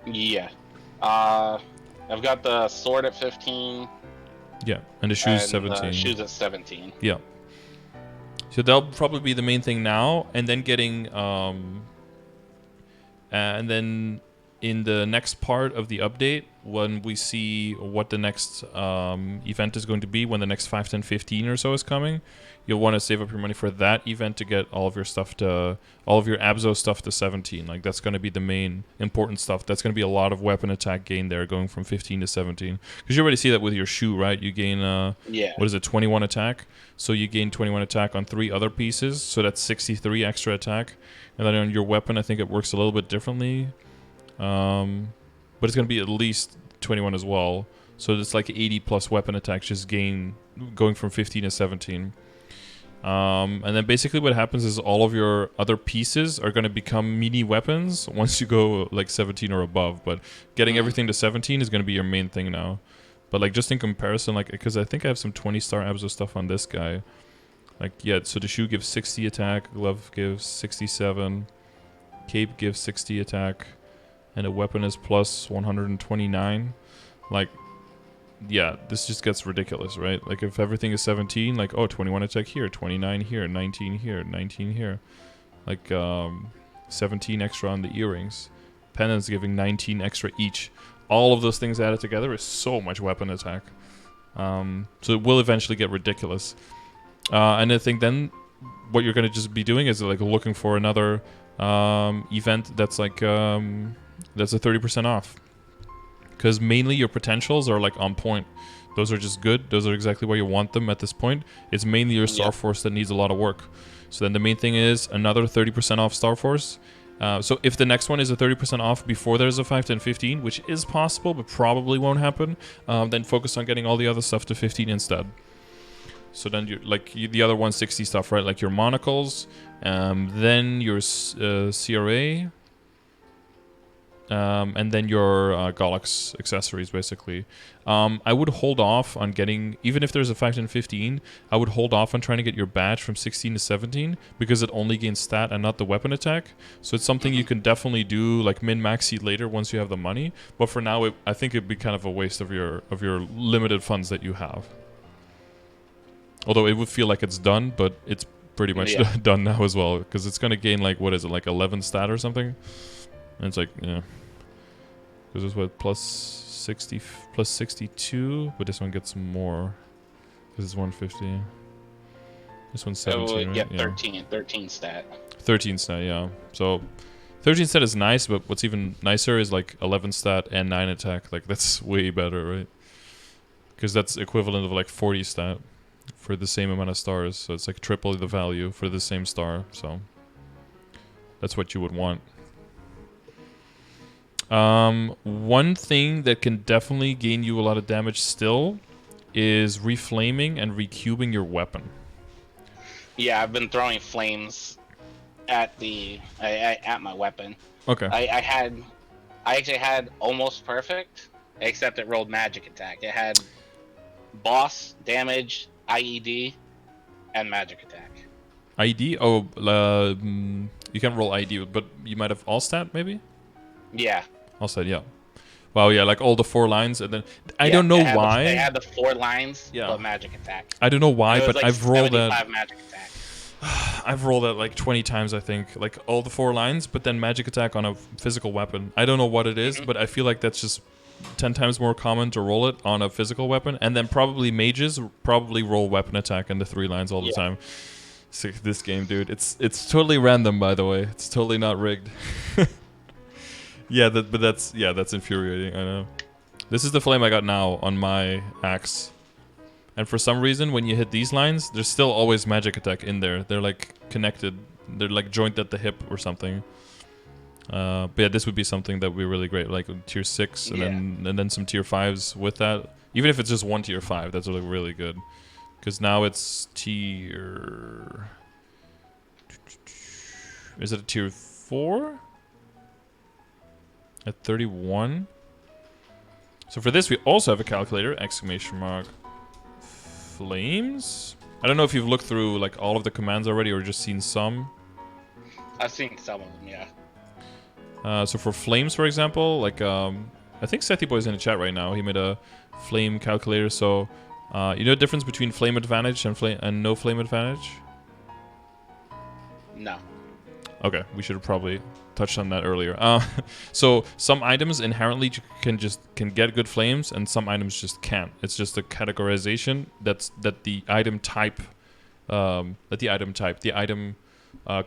Yeah. I've got the sword at 15. Yeah, and the shoes 17. The shoes at 17. Yeah. So that'll probably be the main thing now, and then getting, and then in the next part of the update, when we see what the next event is going to be, when the next 5, 10, 15 or so is coming, you'll want to save up your money for that event to get all of your stuff to, all of your Abzo stuff to 17. Like, that's going to be the main important stuff. That's going to be a lot of weapon attack gain there, going from 15 to 17. Because you already see that with your shoe, right? You gain, what is it, 21 attack? So you gain 21 attack on 3 other pieces, so that's 63 extra attack. And then on your weapon, I think it works a little bit differently. But it's going to be at least 21 as well. So it's like 80 plus weapon attacks just gain, going from 15 to 17. And then basically what happens is all of your other pieces are going to become mini weapons once you go like 17 or above. But getting everything to 17 is going to be your main thing now. But like just in comparison, like, because I think I have some 20-star Abzo stuff on this guy. Like, yeah, so the shoe gives 60 attack, glove gives 67, cape gives 60 attack, and a weapon is plus 129. Like, yeah, this just gets ridiculous, right? Like, if everything is 17, like, oh, 21 attack here, 29 here, 19 here, 19 here. Like, 17 extra on the earrings. Pendants giving 19 extra each. All of those things added together is so much weapon attack. So it will eventually get ridiculous. And I think then what you're going to just be doing is, like, looking for another event that's, like, that's a 30% off. Because mainly your potentials are like on point. Those are just good. Those are exactly where you want them at this point. It's mainly your Star Force that needs a lot of work. So then the main thing is another 30% off Star Force. So if the next one is a 30% off before there's a 5, 10, 15, which is possible but probably won't happen, then focus on getting all the other stuff to 15 instead. So then you're like the other 160 stuff, right? Like your monocles, then your CRA. And then your Galax accessories, basically. I would hold off on getting, even if there's a 5, 10, 15, I would hold off on trying to get your badge from 16 to 17, because it only gains stat and not the weapon attack. So it's something you can definitely do, like min-max it later once you have the money. But for now, I think it'd be kind of a waste of your limited funds that you have. Although it would feel like it's done, but it's pretty much done now as well, because it's going to gain, like, what is it, like 11 stat or something? And it's like, yeah. Because it's what, plus 60, plus 62, but this one gets more. This is 150. This one's 17, right? Yeah, 13 stat. 13 stat, yeah. So 13 stat is nice, but what's even nicer is like 11 stat and 9 attack. Like, that's way better, right? Because that's equivalent of like 40 stat for the same amount of stars. So it's like triple the value for the same star. So that's what you would want. One thing that can definitely gain you a lot of damage still is reflaming and recubing your weapon. Yeah, I've been throwing flames at at my weapon. Okay. I actually had almost perfect, except it rolled magic attack. It had boss, damage, IED, and magic attack. IED? Oh, you can roll IED, but you might have all stat maybe? Yeah. All stat, yeah. Wow, yeah, like all the 4 lines, and then I don't know why. They had the 4 lines, but magic attack. I don't know why, but like I've rolled that. Magic attack. I've rolled that like 20 times, I think, like all the 4 lines, but then magic attack on a physical weapon. I don't know what it is, but I feel like that's just 10 times more common to roll it on a physical weapon, and then probably mages probably roll weapon attack in the 3 lines all the time. So this game, dude, it's totally random, by the way. It's totally not rigged. But that's infuriating. I know. This is the flame I got now on my axe, and for some reason, when you hit these lines, there's still always magic attack in there. They're like connected. They're like joined at the hip or something. But yeah, this would be something that would be really great, like tier 6, and then some tier 5s with that. Even if it's just 1 tier 5, that's like really good. Because now it's tier... Is it a tier 4? At 31? So for this, we also have a calculator, exclamation mark, flames? I don't know if you've looked through like all of the commands already or just seen some. I've seen some of them, yeah. So for flames, for example, like I think Sethy Boy's in the chat right now. He made a flame calculator. So you know the difference between flame advantage and no flame advantage? No. Okay, we should have probably touched on that earlier. So some items inherently can get good flames, and some items just can't. It's just a categorization that the item type, the item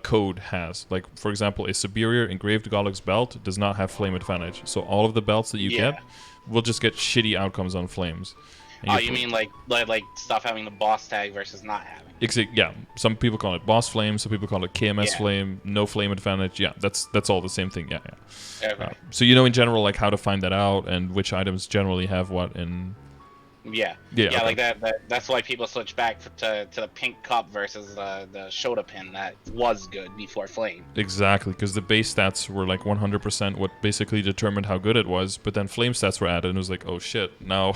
code has. Like for example, a superior engraved Golux belt does not have flame advantage. So all of the belts that you get will just get shitty outcomes on flames. Oh, you mean like stuff having the boss tag versus not having? Yeah, some people call it boss flame, some people call it KMS flame, no flame advantage. Yeah, that's all the same thing. Yeah. Okay. So you know in general like how to find that out and which items generally have what in. Yeah, okay. Like that's why people switch back to the pink cup versus the Shota pin that was good before flame. Exactly, because the base stats were like 100% what basically determined how good it was, but then flame stats were added and it was like, oh shit, now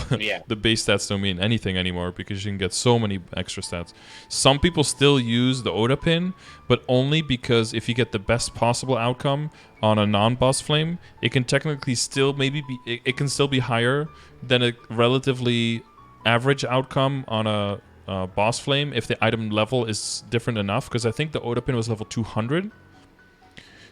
the base stats don't mean anything anymore because you can get so many extra stats. Some people still use the Oda pin, but only because if you get the best possible outcome on a non-boss flame, it can technically still it can still be higher than a relatively average outcome on a boss flame if the item level is different enough, because I think the Oda pin was level 200.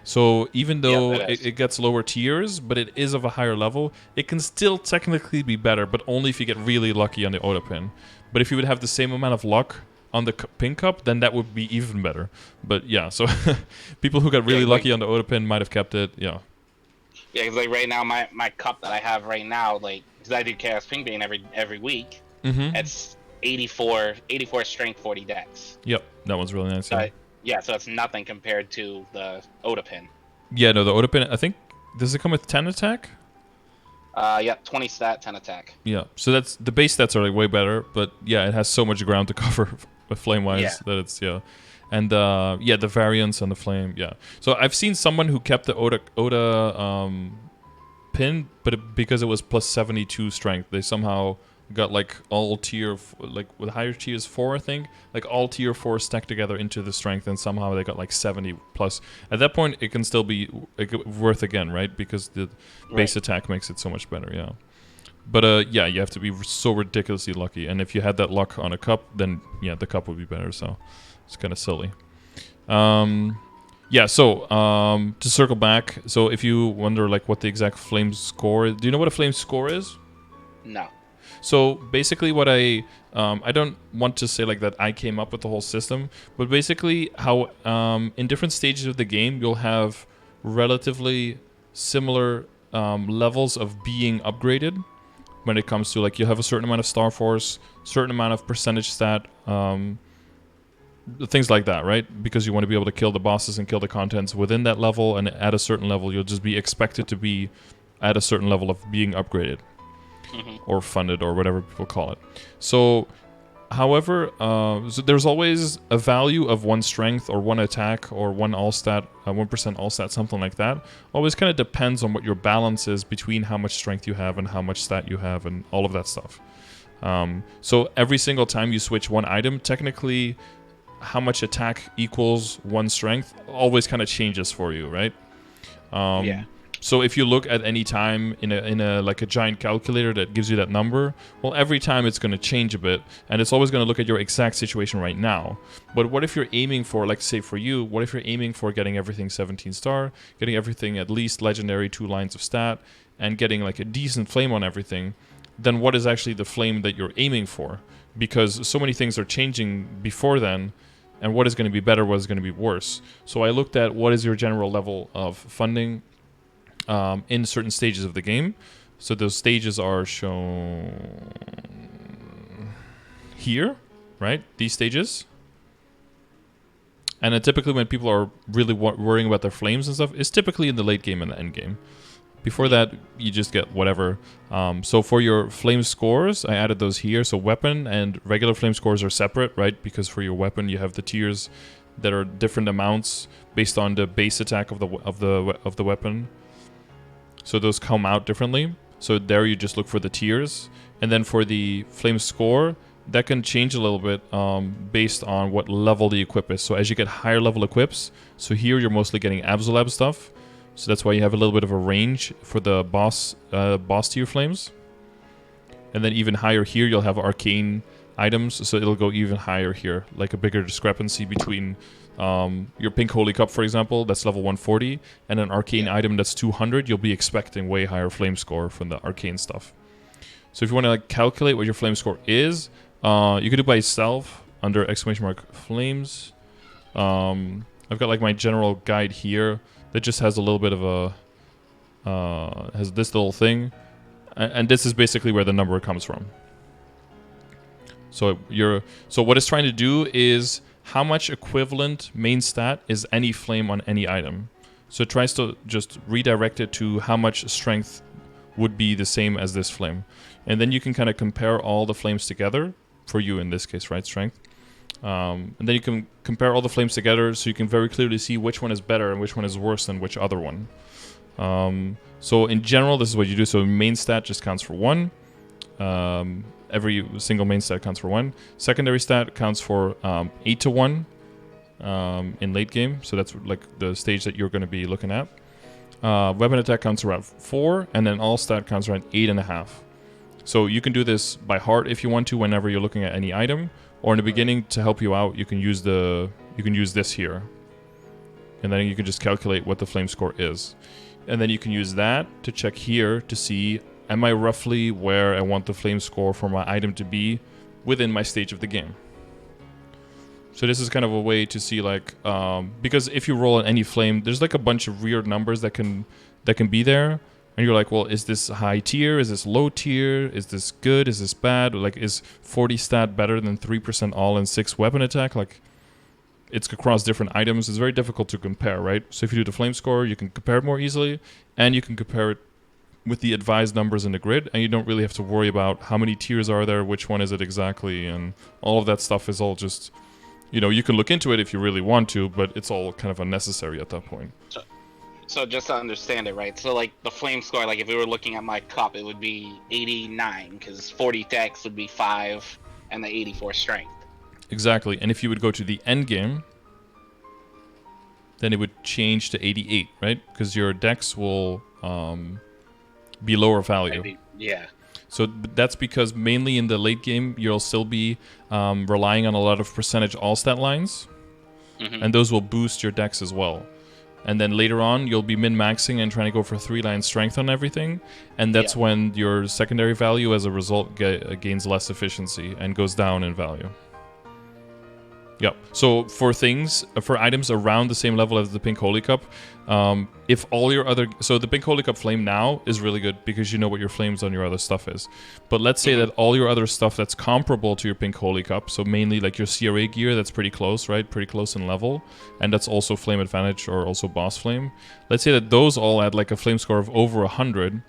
So even though it gets lower tiers, but it is of a higher level, it can still technically be better, but only if you get really lucky on the Oda pin. But if you would have the same amount of luck on the pink cup, then that would be even better. But yeah, so people who got really lucky on the Oda pin might have kept it, Yeah, because like right now, my cup that I have right now, like, because I do Chaos Ping Bane every week, it's 84 strength, 40 dex. Yep, that one's really nice. So it's nothing compared to the Oda pin. Yeah, no, the Oda pin, I think, does it come with 10 attack? 20 stat, 10 attack. Yeah, so that's the base stats are like way better, but yeah, it has so much ground to cover with flame-wise that it's, And the variance on the flame, So I've seen someone who kept the Oda pin, but because it was plus 72 strength, they somehow got like all tier, like with higher tiers 4, I think, like all tier 4 stacked together into the strength, and somehow they got like 70 plus. At that point, it can still be worth again, right? Because the base attack makes it so much better, But you have to be so ridiculously lucky, and if you had that luck on a cup, then the cup would be better. So it's kind of silly. So to circle back, so if you wonder like what the exact flame score is, do you know what a flame score is? No. So basically what I don't want to say like that I came up with the whole system, but basically how in different stages of the game you'll have relatively similar levels of being upgraded when it comes to like you have a certain amount of Star Force, certain amount of percentage stat, things like that, right? Because you want to be able to kill the bosses and kill the contents within that level, and at a certain level you'll just be expected to be at a certain level of being upgraded or funded or whatever people call it. So However, so there's always a value of one strength or one attack or one all stat, 1% all stat, something like that. Always kind of depends on what your balance is between how much strength you have and how much stat you have and all of that stuff. So every single time you switch one item, technically how much attack equals one strength always kind of changes for you, right? Yeah. So if you look at any time in a like a giant calculator that gives you that number, well, every time it's going to change a bit, and it's always going to look at your exact situation right now. But what if you're aiming for, like say for you, what if you're aiming for getting everything 17 star, getting everything at least legendary 2 lines of stat, and getting like a decent flame on everything? Then what is actually the flame that you're aiming for? Because so many things are changing before then, and what is going to be better, what is going to be worse. So I looked at what is your general level of funding in certain stages of the game. So those stages are shown here, right? These stages. And then typically when people are really worrying about their flames and stuff, it's typically in the late game and the end game. Before that, you just get whatever. So for your flame scores, I added those here. So weapon and regular flame scores are separate, right? Because for your weapon, you have the tiers that are different amounts based on the base attack of the weapon. So those come out differently. So there you just look for the tiers. And then for the flame score, that can change a little bit based on what level the equip is. So as you get higher level equips, so here you're mostly getting Absolab stuff. So that's why you have a little bit of a range for the boss tier flames. And then even higher here, you'll have arcane items. So it'll go even higher here, like a bigger discrepancy between your Pink Holy Cup, for example, that's level 140, and an arcane item that's 200, you'll be expecting way higher flame score from the arcane stuff. So if you want to like calculate what your flame score is, you can do it by yourself under !flames. I've got like my general guide here that just has a little bit of a has this little thing, and this is basically where the number comes from. So what it's trying to do is how much equivalent main stat is any flame on any item. So it tries to just redirect it to how much strength would be the same as this flame. And then you can kind of compare all the flames together, for you in this case, right, strength. And then you can compare all the flames together so you can very clearly see which one is better and which one is worse than which other one. So in general, this is what you do. So main stat just counts for 1. Every single main stat counts for 1. Secondary stat counts for 8 to 1 in late game. So that's like the stage that you're going to be looking at. Weapon attack counts around 4, and then all stat counts around 8.5. So you can do this by heart if you want to whenever you're looking at any item, or in the beginning to help you out, you can use this here, and then you can just calculate what the flame score is, and then you can use that to check here to see, am I roughly where I want the flame score for my item to be within my stage of the game. So this is kind of a way to see, like, because if you roll on any flame, there's like a bunch of weird numbers that can be there, and you're like, well, is this high tier? Is this low tier? Is this good? Is this bad? Like, is 40 stat better than 3% all and 6 weapon attack? Like, it's across different items. It's very difficult to compare, right? So if you do the flame score, you can compare it more easily, and you can compare it with the advised numbers in the grid, and you don't really have to worry about how many tiers are there, which one is it exactly, and all of that stuff is all just, you know, you can look into it if you really want to, but it's all kind of unnecessary at that point. So just to understand it, right? So like the flame score, like if we were looking at my cup, it would be 89 because 40 dex would be 5 and the 84 strength. Exactly. And if you would go to the end game, then it would change to 88, right? Because your dex will be lower value. Yeah. So that's because mainly in the late game, you'll still be relying on a lot of percentage all stat lines, and those will boost your dex as well. And then later on, you'll be min-maxing and trying to go for 3-line strength on everything. And that's when your secondary value, as a result, gains less efficiency and goes down in value. Yep. So for items around the same level as the Pink Holy Cup, if all your other... So the Pink Holy Cup flame now is really good because you know what your flames on your other stuff is. But let's say that all your other stuff that's comparable to your Pink Holy Cup, so mainly like your CRA gear, that's pretty close, right? Pretty close in level. And that's also Flame Advantage or also Boss Flame. Let's say that those all add like a flame score of over 100.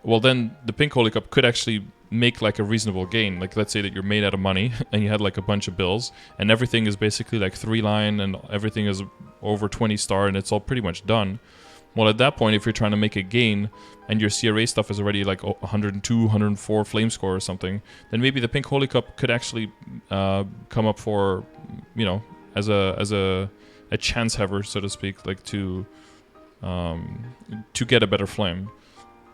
Well, then the Pink Holy Cup could actually make like a reasonable gain. Like let's say that you're made out of money and you had like a bunch of bills and everything is basically like 3-line and everything is over 20 star and it's all pretty much done. Well, at that point, if you're trying to make a gain and your CRA stuff is already like 102, 104 flame score or something, then maybe the Pink Holy Cup could actually come up for, you know, as a chance haver, so to speak, like to get a better flame.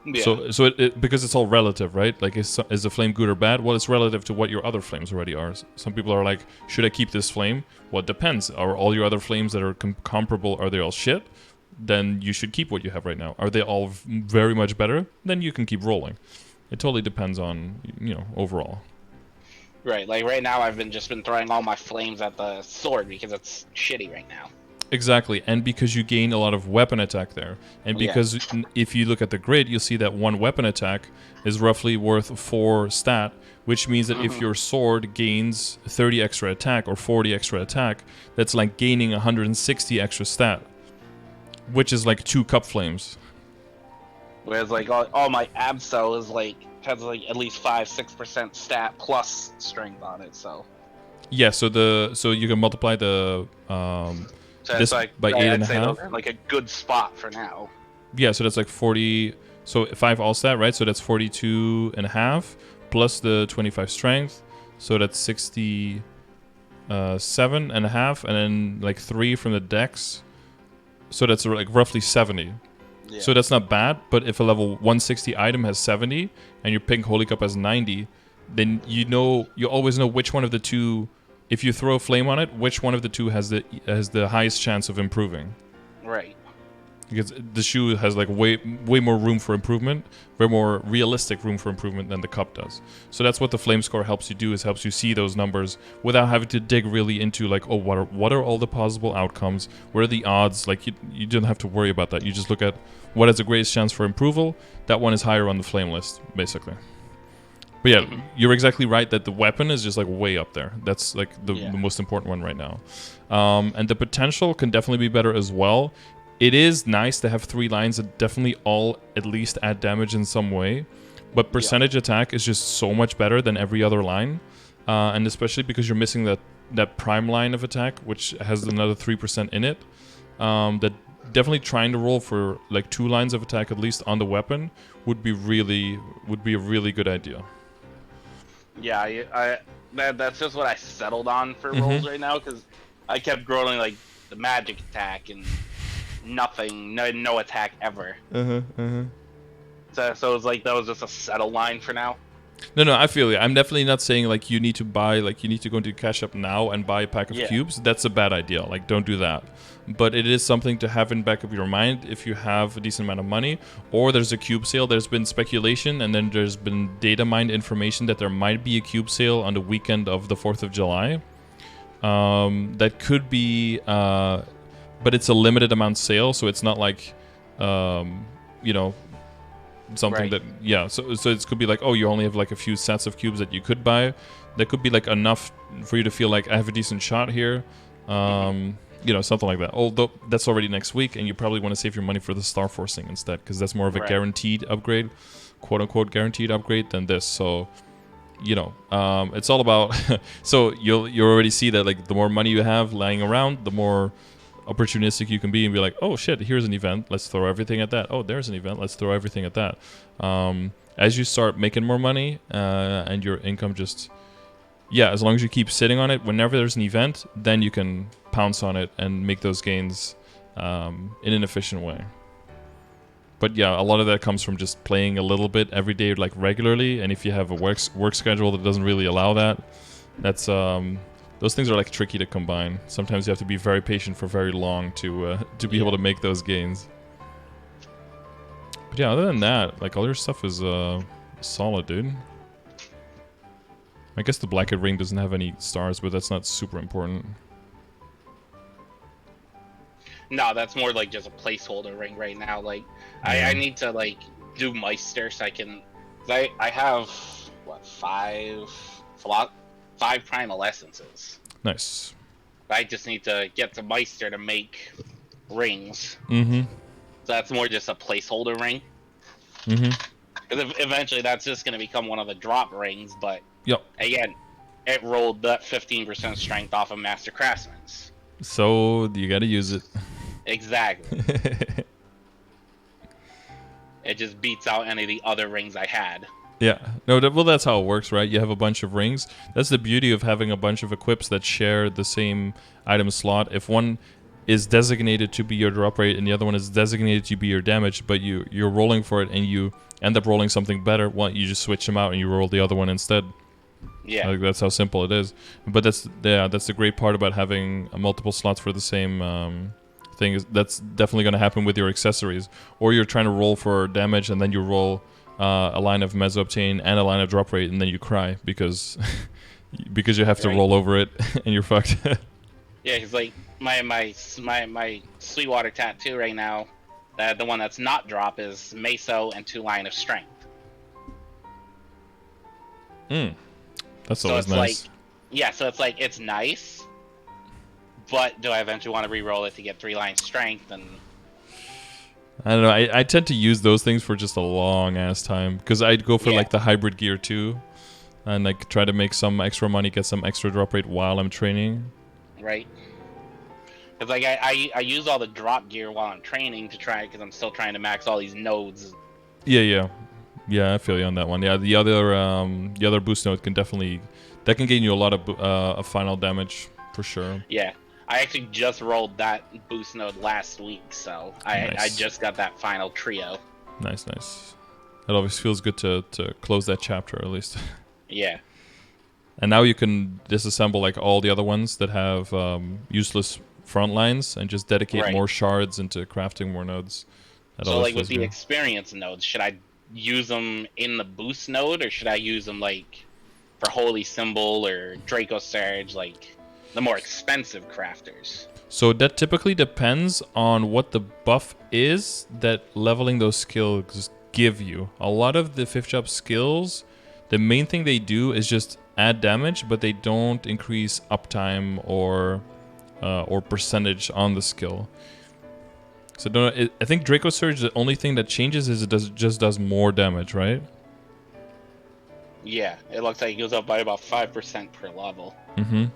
Yeah. So it because it's all relative, right? Like, is the flame good or bad? Well, it's relative to what your other flames already are. Some people are like, should I keep this flame? Well, it depends. Are all your other flames that are comparable, are they all shit? Then you should keep what you have right now. Are they all very much better? Then you can keep rolling. It totally depends on, you know, overall. Right, like right now I've just been throwing all my flames at the sword because it's shitty right now. Exactly, and because you gain a lot of weapon attack there. And because if you look at the grid, you'll see that one weapon attack is roughly worth 4 stat, which means that if your sword gains 30 extra attack or 40 extra attack, that's like gaining 160 extra stat, which is like 2 cup flames. Whereas like all my Absol is like has like at least 5-6% stat plus strength on it, so. Yeah, so you can multiply the so this like, by 8.5. Like a good spot for now. Yeah, so that's like 40. So 5 all stat, right? So that's 42.5 plus the 25 strength. So that's 67.5, and then like 3 from the dex. So that's like roughly 70. Yeah. So that's not bad. But if a level 160 item has 70 and your Pink Holy Cup has 90, then you always know which one of the two. If you throw a flame on it, which one of the two has the highest chance of improving? Right. Because the shoe has like way more room for improvement, way more realistic room for improvement than the cup does. So that's what the flame score helps you do, is helps you see those numbers without having to dig really into like, oh, what are all the possible outcomes? What are the odds? Like you don't have to worry about that. You just look at what has the greatest chance for improval. That one is higher on the flame list, basically. But yeah, you're exactly right that the weapon is just like way up there. That's like the most important one right now. And the potential can definitely be better as well. It is nice to have 3 lines that definitely all at least add damage in some way. But percentage attack is just so much better than every other line. And especially because you're missing that prime line of attack, which has another 3% in it. That definitely trying to roll for like 2 lines of attack at least on the weapon would be a really good idea. Yeah, that's just what I settled on for rolls right now, because I kept growing like the magic attack and nothing, no attack ever. So it was like that was just a settle line for now. No, I feel you. I'm definitely not saying like you need to go into Cash Up now and buy a pack of cubes. That's a bad idea. Like, don't do that. But it is something to have in the back of your mind if you have a decent amount of money, or there's a cube sale. There's been speculation, and then there's been data mined information that there might be a cube sale on the weekend of the 4th of July. That could be, but it's a limited amount sale, so it's not like, something that so it could be like, oh, you only have like a few sets of cubes that you could buy. That could be like enough for you to feel like I have a decent shot here, something like that. Although that's already next week, and you probably want to save your money for the star forcing instead, because that's more of a guaranteed upgrade, quote unquote guaranteed upgrade, than this. So it's all about so you already see that like the more money you have lying around, the more opportunistic you can be and be like, oh shit, here's an event, let's throw everything at that. Oh, there's an event, let's throw everything at that. As you start making more money and your income just as long as you keep sitting on it, whenever there's an event, then you can pounce on it and make those gains in an efficient way. But a lot of that comes from just playing a little bit every day, like regularly. And if you have a work schedule that doesn't really allow that, that's those things are like tricky to combine. Sometimes you have to be very patient for very long to be able to make those gains. But other than that, like all your stuff is solid, dude. I guess the Blackhead ring doesn't have any stars, but that's not super important. No, that's more like just a placeholder ring right now. Like I need to like do Meister so I can. I have what 5 primal essences. Nice. I just need to get to Meister to make rings. So that's more just a placeholder ring. Because Because eventually that's just going to become one of the drop rings, but yep. Again, it rolled that 15% strength off of Master Craftsman's. So you got to use it. Exactly. It just beats out any of the other rings I had. Yeah. No, well, that's how it works, right? You have a bunch of rings. That's the beauty of having a bunch of equips that share the same item slot. If one is designated to be your drop rate and the other one is designated to be your damage, but you're rolling for it and you end up rolling something better, well, you just switch them out and you roll the other one instead. Yeah. Like, that's how simple it is. But that's the great part about having multiple slots for the same thing. That's definitely going to happen with your accessories. Or you're trying to roll for damage and then you roll a line of meso obtain and a line of drop rate and then you cry because you have to roll over it and you're fucked. Yeah, because like my Sweetwater tattoo right now, the one that's not drop is meso and 2 line of strength. That's so always it's nice. Like, yeah, so it's like, it's nice, but do I eventually want to re-roll it to get 3 line strength? And I don't know. I tend to use those things for just a long ass time because I'd go for like the hybrid gear too, and like try to make some extra money, get some extra drop rate while I'm training. Right. Because like I use all the drop gear while I'm training to try, because I'm still trying to max all these nodes. Yeah. I feel you on that one. Yeah, the other boost node can definitely gain you a lot of final damage for sure. Yeah, I actually just rolled that boost node last week, so I just got that final trio. Nice. It always feels good to close that chapter at least. Yeah. And now you can disassemble like all the other ones that have useless front lines and just dedicate more shards into crafting more nodes. So like with the experience nodes, should I use them in the boost node, or should I use them like for Holy Symbol or Draco Surge, like the more expensive crafters? So that typically depends on what the buff is that leveling those skills give you. A lot of the 5th job skills, the main thing they do is just add damage, but they don't increase uptime or percentage on the skill. So I think Draco Surge, the only thing that changes is it just does more damage, right? Yeah, it looks like it goes up by about 5% per level.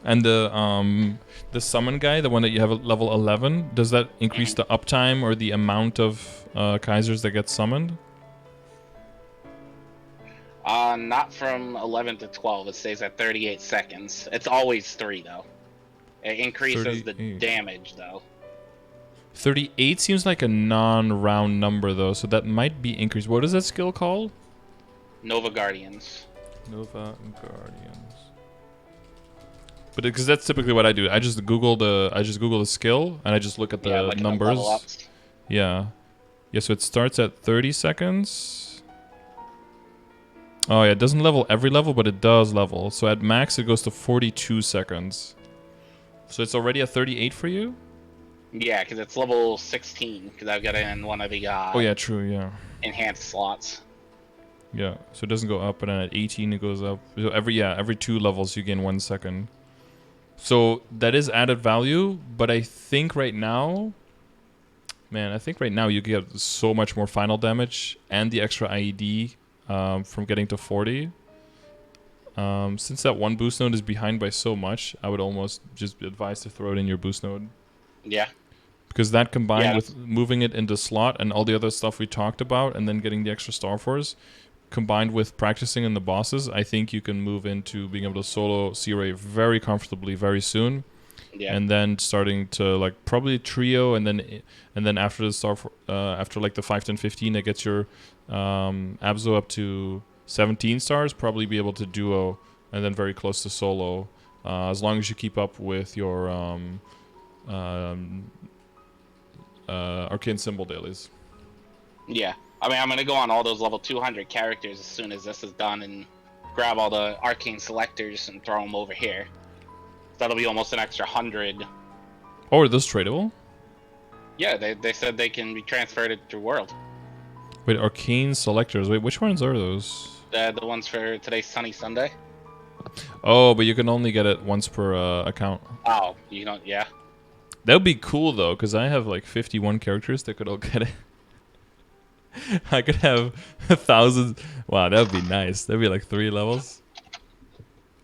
And the summon guy, the one that you have at level 11, does that increase the uptime or the amount of Kaisers that get summoned? Not from 11 to 12. It stays at 38 seconds. It's always 3 though. It increases the damage though. 38 seems like a non-round number though, so that might be increased. What is that skill called? Nova Guardians. Nova Guardians. But because that's typically what I do. I just Google the skill and I just look at the numbers. Yeah. So it starts at 30 seconds. Oh yeah, it doesn't level every level, but it does level. So at max it goes to 42 seconds. So it's already at 38 for you? Yeah, because it's level 16, because I've got it in one of the oh yeah, true, yeah. enhanced slots. Yeah, so it doesn't go up, and then at 18 it goes up. So every 2 levels you gain 1 second. So that is added value, but I think right now you get so much more final damage and the extra IED from getting to 40. Since that one boost node is behind by so much, I would almost just advise to throw it in your boost node. Yeah. Because that combined with moving it into slot and all the other stuff we talked about, and then getting the extra Star Force, combined with practicing in the bosses, I think you can move into being able to solo C-Ray very comfortably very soon. Yeah. And then starting to like probably trio, and then after the after like the 5, 10, 15, that gets your Abzo up to 17 stars, probably be able to duo, and then very close to solo, as long as you keep up with your arcane symbol dailies. Yeah, I mean, I'm gonna go on all those level 200 characters as soon as this is done and grab all the arcane selectors and throw them over here. That'll be almost an extra 100. Oh, are those tradable? Yeah, they said they can be transferred through World. Wait, arcane selectors. Wait, which ones are those? The ones for today's Sunny Sunday. Oh, but you can only get it once per account. Oh, you don't, yeah. That would be cool though, because I have like 51 characters that could all get it. I could have 1,000. Wow, that would be nice. That'd be like 3 levels.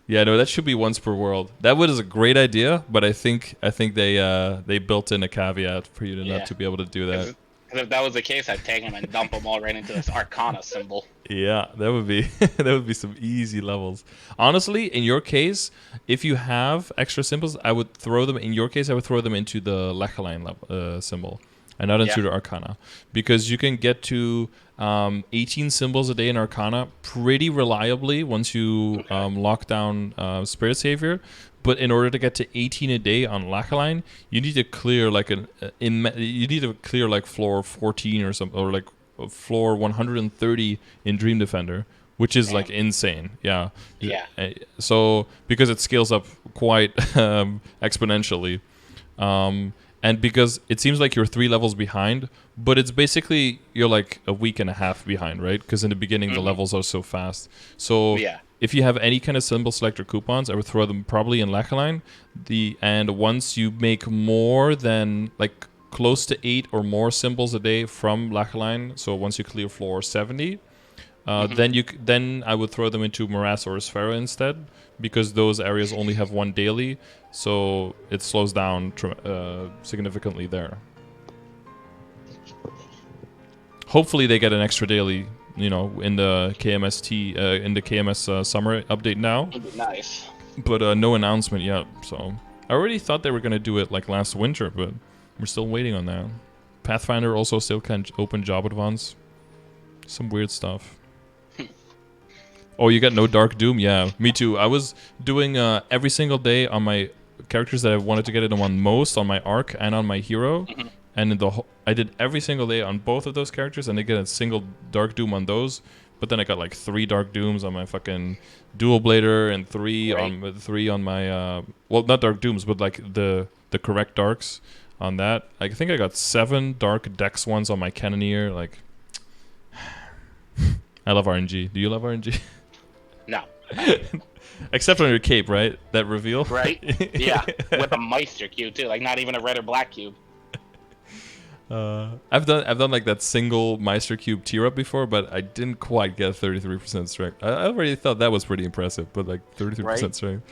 Yeah, no, that should be once per world. That was a great idea, but I think they built in a caveat for you to not to be able to do that. Because if that was the case, I'd take them and dump them all right into this Arcana symbol. Yeah, that would be that would be some easy levels. Honestly, in your case, if you have extra symbols, I would throw them. In your case, I would throw them into the Lecheline symbol, and not into the Arcana, because you can get to 18 symbols a day in Arcana pretty reliably once you lock down Spirit Savior. But in order to get to 18 a day on Lecheline, you need to clear like floor 14 or something, or like floor 130 in Dream Defender, which is like insane. Yeah. So because it scales up quite exponentially. And because it seems like you're 3 levels behind, but it's basically you're like a week and a half behind, right? Because in the beginning the levels are so fast. So if you have any kind of symbol selector coupons, I would throw them probably in Lecheline. And once you make more than like close to 8 or more symbols a day from Lecheline, so once you clear floor 70, then I would throw them into Morass or Sphera instead, because those areas only have 1 daily, so it slows down significantly there. Hopefully they get an extra daily, in the KMS summer update now. That'd be nice. But no announcement yet. So I already thought they were gonna do it like last winter, but we're still waiting on that. Pathfinder also still can't open job advance. Some weird stuff. Oh, you got no Dark Doom? Yeah, me too. I was doing every single day on my characters that I wanted to get it on most, on my Arc and on my Hero. And I did every single day on both of those characters, and I get a single Dark Doom on those. But then I got like 3 Dark Dooms on my fucking Dual Blader, and 3 on my well, not Dark Dooms, but like the correct Darks on that. I think I got 7 Dark Dex ones on my Cannoneer. Like, I love RNG. Do you love RNG? No. Except on your cape, right? That reveal. Right? Yeah. With a Meister cube too, like not even a red or black cube. I've done like that single Meister cube tier up before, but I didn't quite get 33% strength. I already thought that was pretty impressive, but like 33% strength.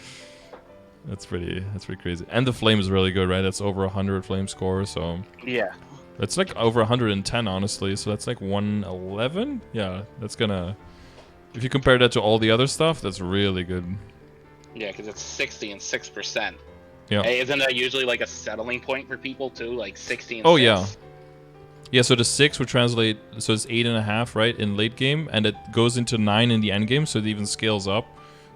That's pretty crazy. And the flame is really good, right? That's over 100 flame score, so yeah. It's like over 110, honestly. So that's like 111. Yeah, that's gonna. If you compare that to all the other stuff, that's really good. Yeah, because it's 60 and 6%. Yeah. Hey, isn't that usually like a settling point for people too? Like 60 and 6? Oh yeah. Yeah, so the 6 would translate, so it's 8.5, right, in late game, and it goes into 9 in the end game, so it even scales up.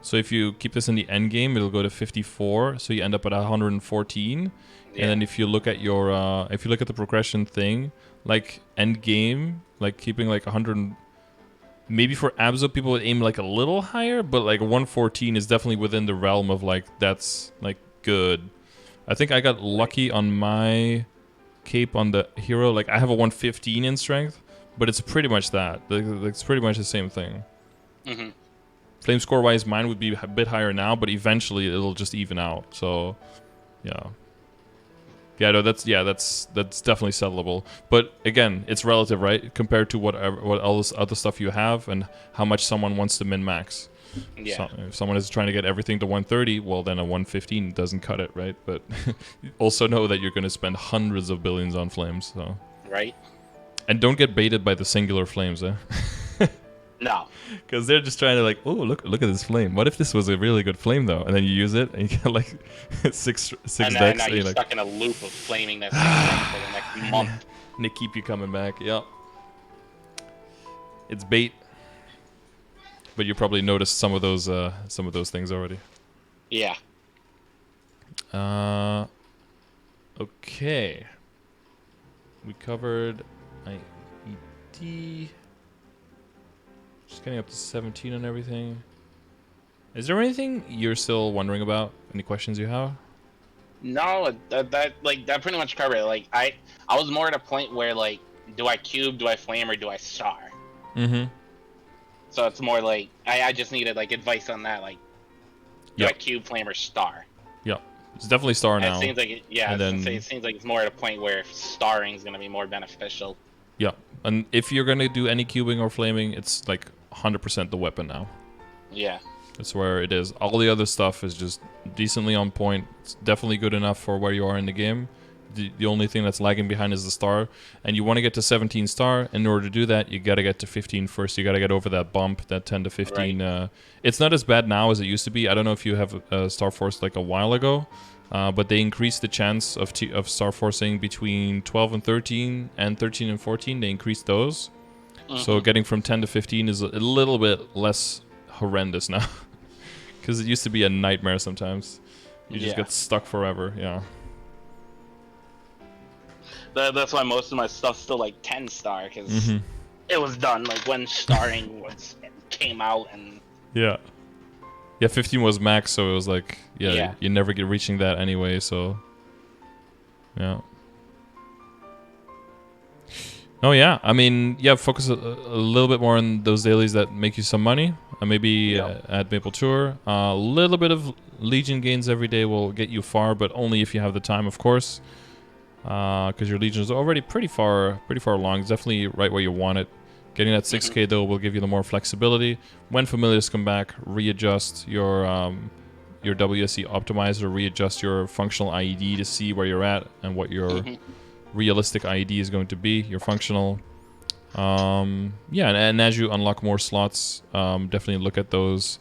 So if you keep this in the end game, it'll go to 54, so you end up at 114. Yeah. And then if you look at your, if you look at the progression thing, like end game, like keeping like 100, maybe for Abzo people would aim like a little higher, but like 114 is definitely within the realm of like that's like good. I think I got lucky on my cape on the Hero. Like I have a 115 in strength, but it's pretty much that. It's pretty much the same thing. Flame score wise, mine would be a bit higher now, but eventually it'll just even out. So, yeah. Yeah, no, that's definitely settlable. But again, it's relative, right? Compared to what all this other stuff you have and how much someone wants to min max. Yeah. So, if someone is trying to get everything to 130, well, then a 115 doesn't cut it, right? But also know that you're going to spend hundreds of billions on flames. So. Right. And don't get baited by the singular flames, eh? No. Because they're just trying to like, oh, look at this flame. What if this was a really good flame, though? And then you use it, and you get like six decks. And now you're like, stuck in a loop of flaming that for the next month. And they keep you coming back. Yep. It's bait. But you probably noticed some of those things already. Yeah. Okay. We covered IED. Just getting up to 17 and everything. Is there anything you're still wondering about? Any questions you have? No, that pretty much covered it. Like I was more at a point where like, do I cube, do I flame, or do I star? So it's more like I just needed like advice on that. Like, do I cube, flame, or star? Yep, it's definitely star now. It seems like it seems like it's more at a point where starring is going to be more beneficial. Yeah, And if you're gonna do any cubing or flaming, it's like 100% the weapon now. Yeah. That's where it is. All the other stuff is just decently on point. It's definitely good enough for where you are in the game. The only thing that's lagging behind is the star. And you want to get to 17 star. In order to do that, you got to get to 15 first. You got to get over that bump, that 10 to 15. Right. It's not as bad now as it used to be. I don't know if you have Star Force like a while ago. But they increased the chance of Star Forcing between 12 and 13 and 13 and 14. They increased those. Mm-hmm. So getting from 10 to 15 is a little bit less horrendous now. Because it used to be a nightmare sometimes. You just get stuck forever, yeah. That's why most of my stuff's still like 10 star, because it was done like when starring came out and... Yeah. Yeah, 15 was max, so it was like, you never get reaching that anyway, so... Yeah. Oh yeah, I mean, focus a little bit more on those dailies that make you some money. Maybe add Maple Tour. A little bit of Legion gains every day will get you far, but only if you have the time, of course. Because your Legion is already pretty far along. It's definitely right where you want it. Getting that 6k though will give you the more flexibility. When familiars come back, readjust your WSE optimizer, readjust your functional IED to see where you're at and what your realistic IED is going to be, your functional. And as you unlock more slots, definitely look at those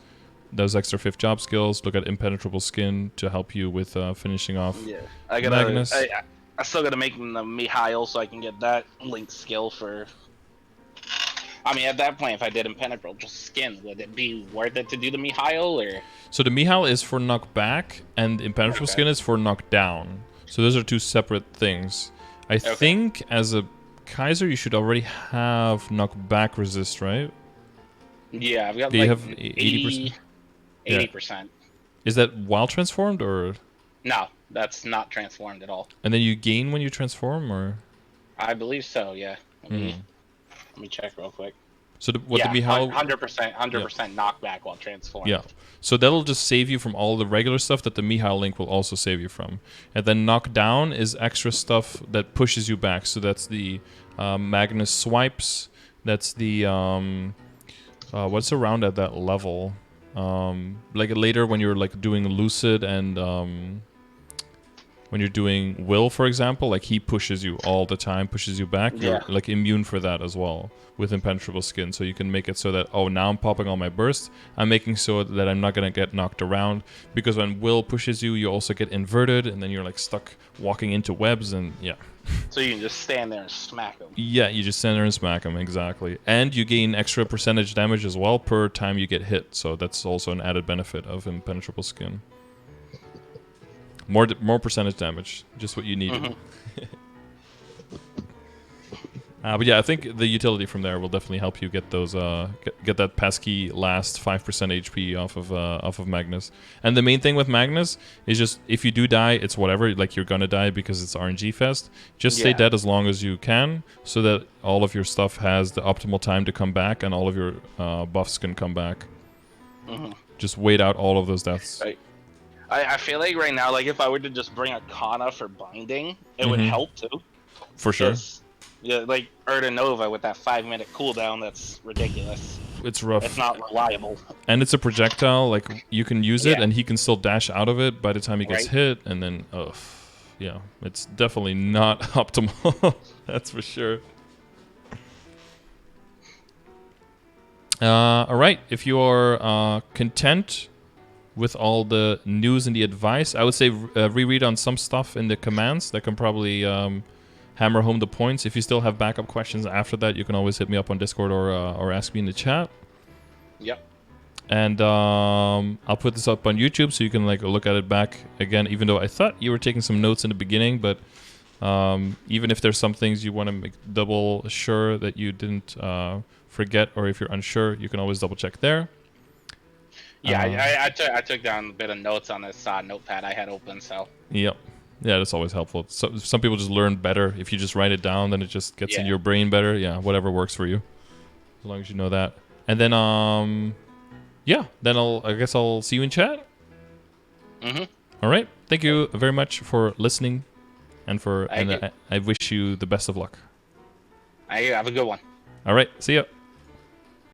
extra 5th job skills. Look at Impenetrable Skin to help you with finishing off Magnus. I still gotta make the Mihail so I can get that link skill for... I mean, at that point, if I did Impenetrable Skin, would it be worth it to do the Mihail, or...? So the Mihail is for knock back, and Impenetrable Skin is for knock down. So those are two separate things. I think as a Kaiser, you should already have knockback resist, right? Yeah, I've got Do you like have 80%? 80%. Is that while transformed, or...? No, that's not transformed at all. And then you gain when you transform, or...? I believe so, yeah. Let me check real quick. So the Mihail... 100% knockback while transformed. Yeah. So that'll just save you from all the regular stuff that the Mihail link will also save you from. And then knockdown is extra stuff that pushes you back. So that's the Magnus swipes. That's the... what's around at that level? Like later when you're like doing Lucid and... when you're doing Will, for example, like he pushes you all the time, pushes you back. You're like immune for that as well with Impenetrable Skin. So you can make it so that, now I'm popping all my bursts. I'm making so that I'm not going to get knocked around. Because when Will pushes you, you also get inverted, and then you're like stuck walking into webs, and So you can just stand there and smack them. Yeah, you just stand there and smack them, exactly. And you gain extra percentage damage as well per time you get hit. So that's also an added benefit of Impenetrable Skin. More percentage damage, just what you need. But yeah, I think the utility from there will definitely help you get those get that pesky last 5% HP off of Magnus. And the main thing with Magnus is just if you do die, it's whatever. Like you're gonna die because it's RNG fest. Just stay dead as long as you can, so that all of your stuff has the optimal time to come back, and all of your buffs can come back. Just wait out all of those deaths. Right. I feel like right now, like if I were to just bring a Kana for binding, it would help too. For sure. Yeah, like Nova with that 5-minute cooldown, that's ridiculous. It's rough. It's not reliable. And it's a projectile, like you can use it and he can still dash out of it by the time he gets hit, and then it's definitely not optimal. That's for sure. Alright, if you are content with all the news and the advice, I would say reread on some stuff in the commands that can probably hammer home the points. If you still have backup questions after that, you can always hit me up on Discord or ask me in the chat. Yep. And I'll put this up on YouTube so you can like look at it back again, even though I thought you were taking some notes in the beginning, but even if there's some things you want to make double sure that you didn't forget, or if you're unsure, you can always double check there. Yeah, I took down a bit of notes on this notepad I had open, so. Yep. Yeah, that's always helpful. So, some people just learn better. If you just write it down, then it just gets in your brain better. Yeah, whatever works for you. As long as you know that. And then, then I guess I'll see you in chat. All right. Thank you very much for listening, and I wish you the best of luck. I have a good one. All right. See ya.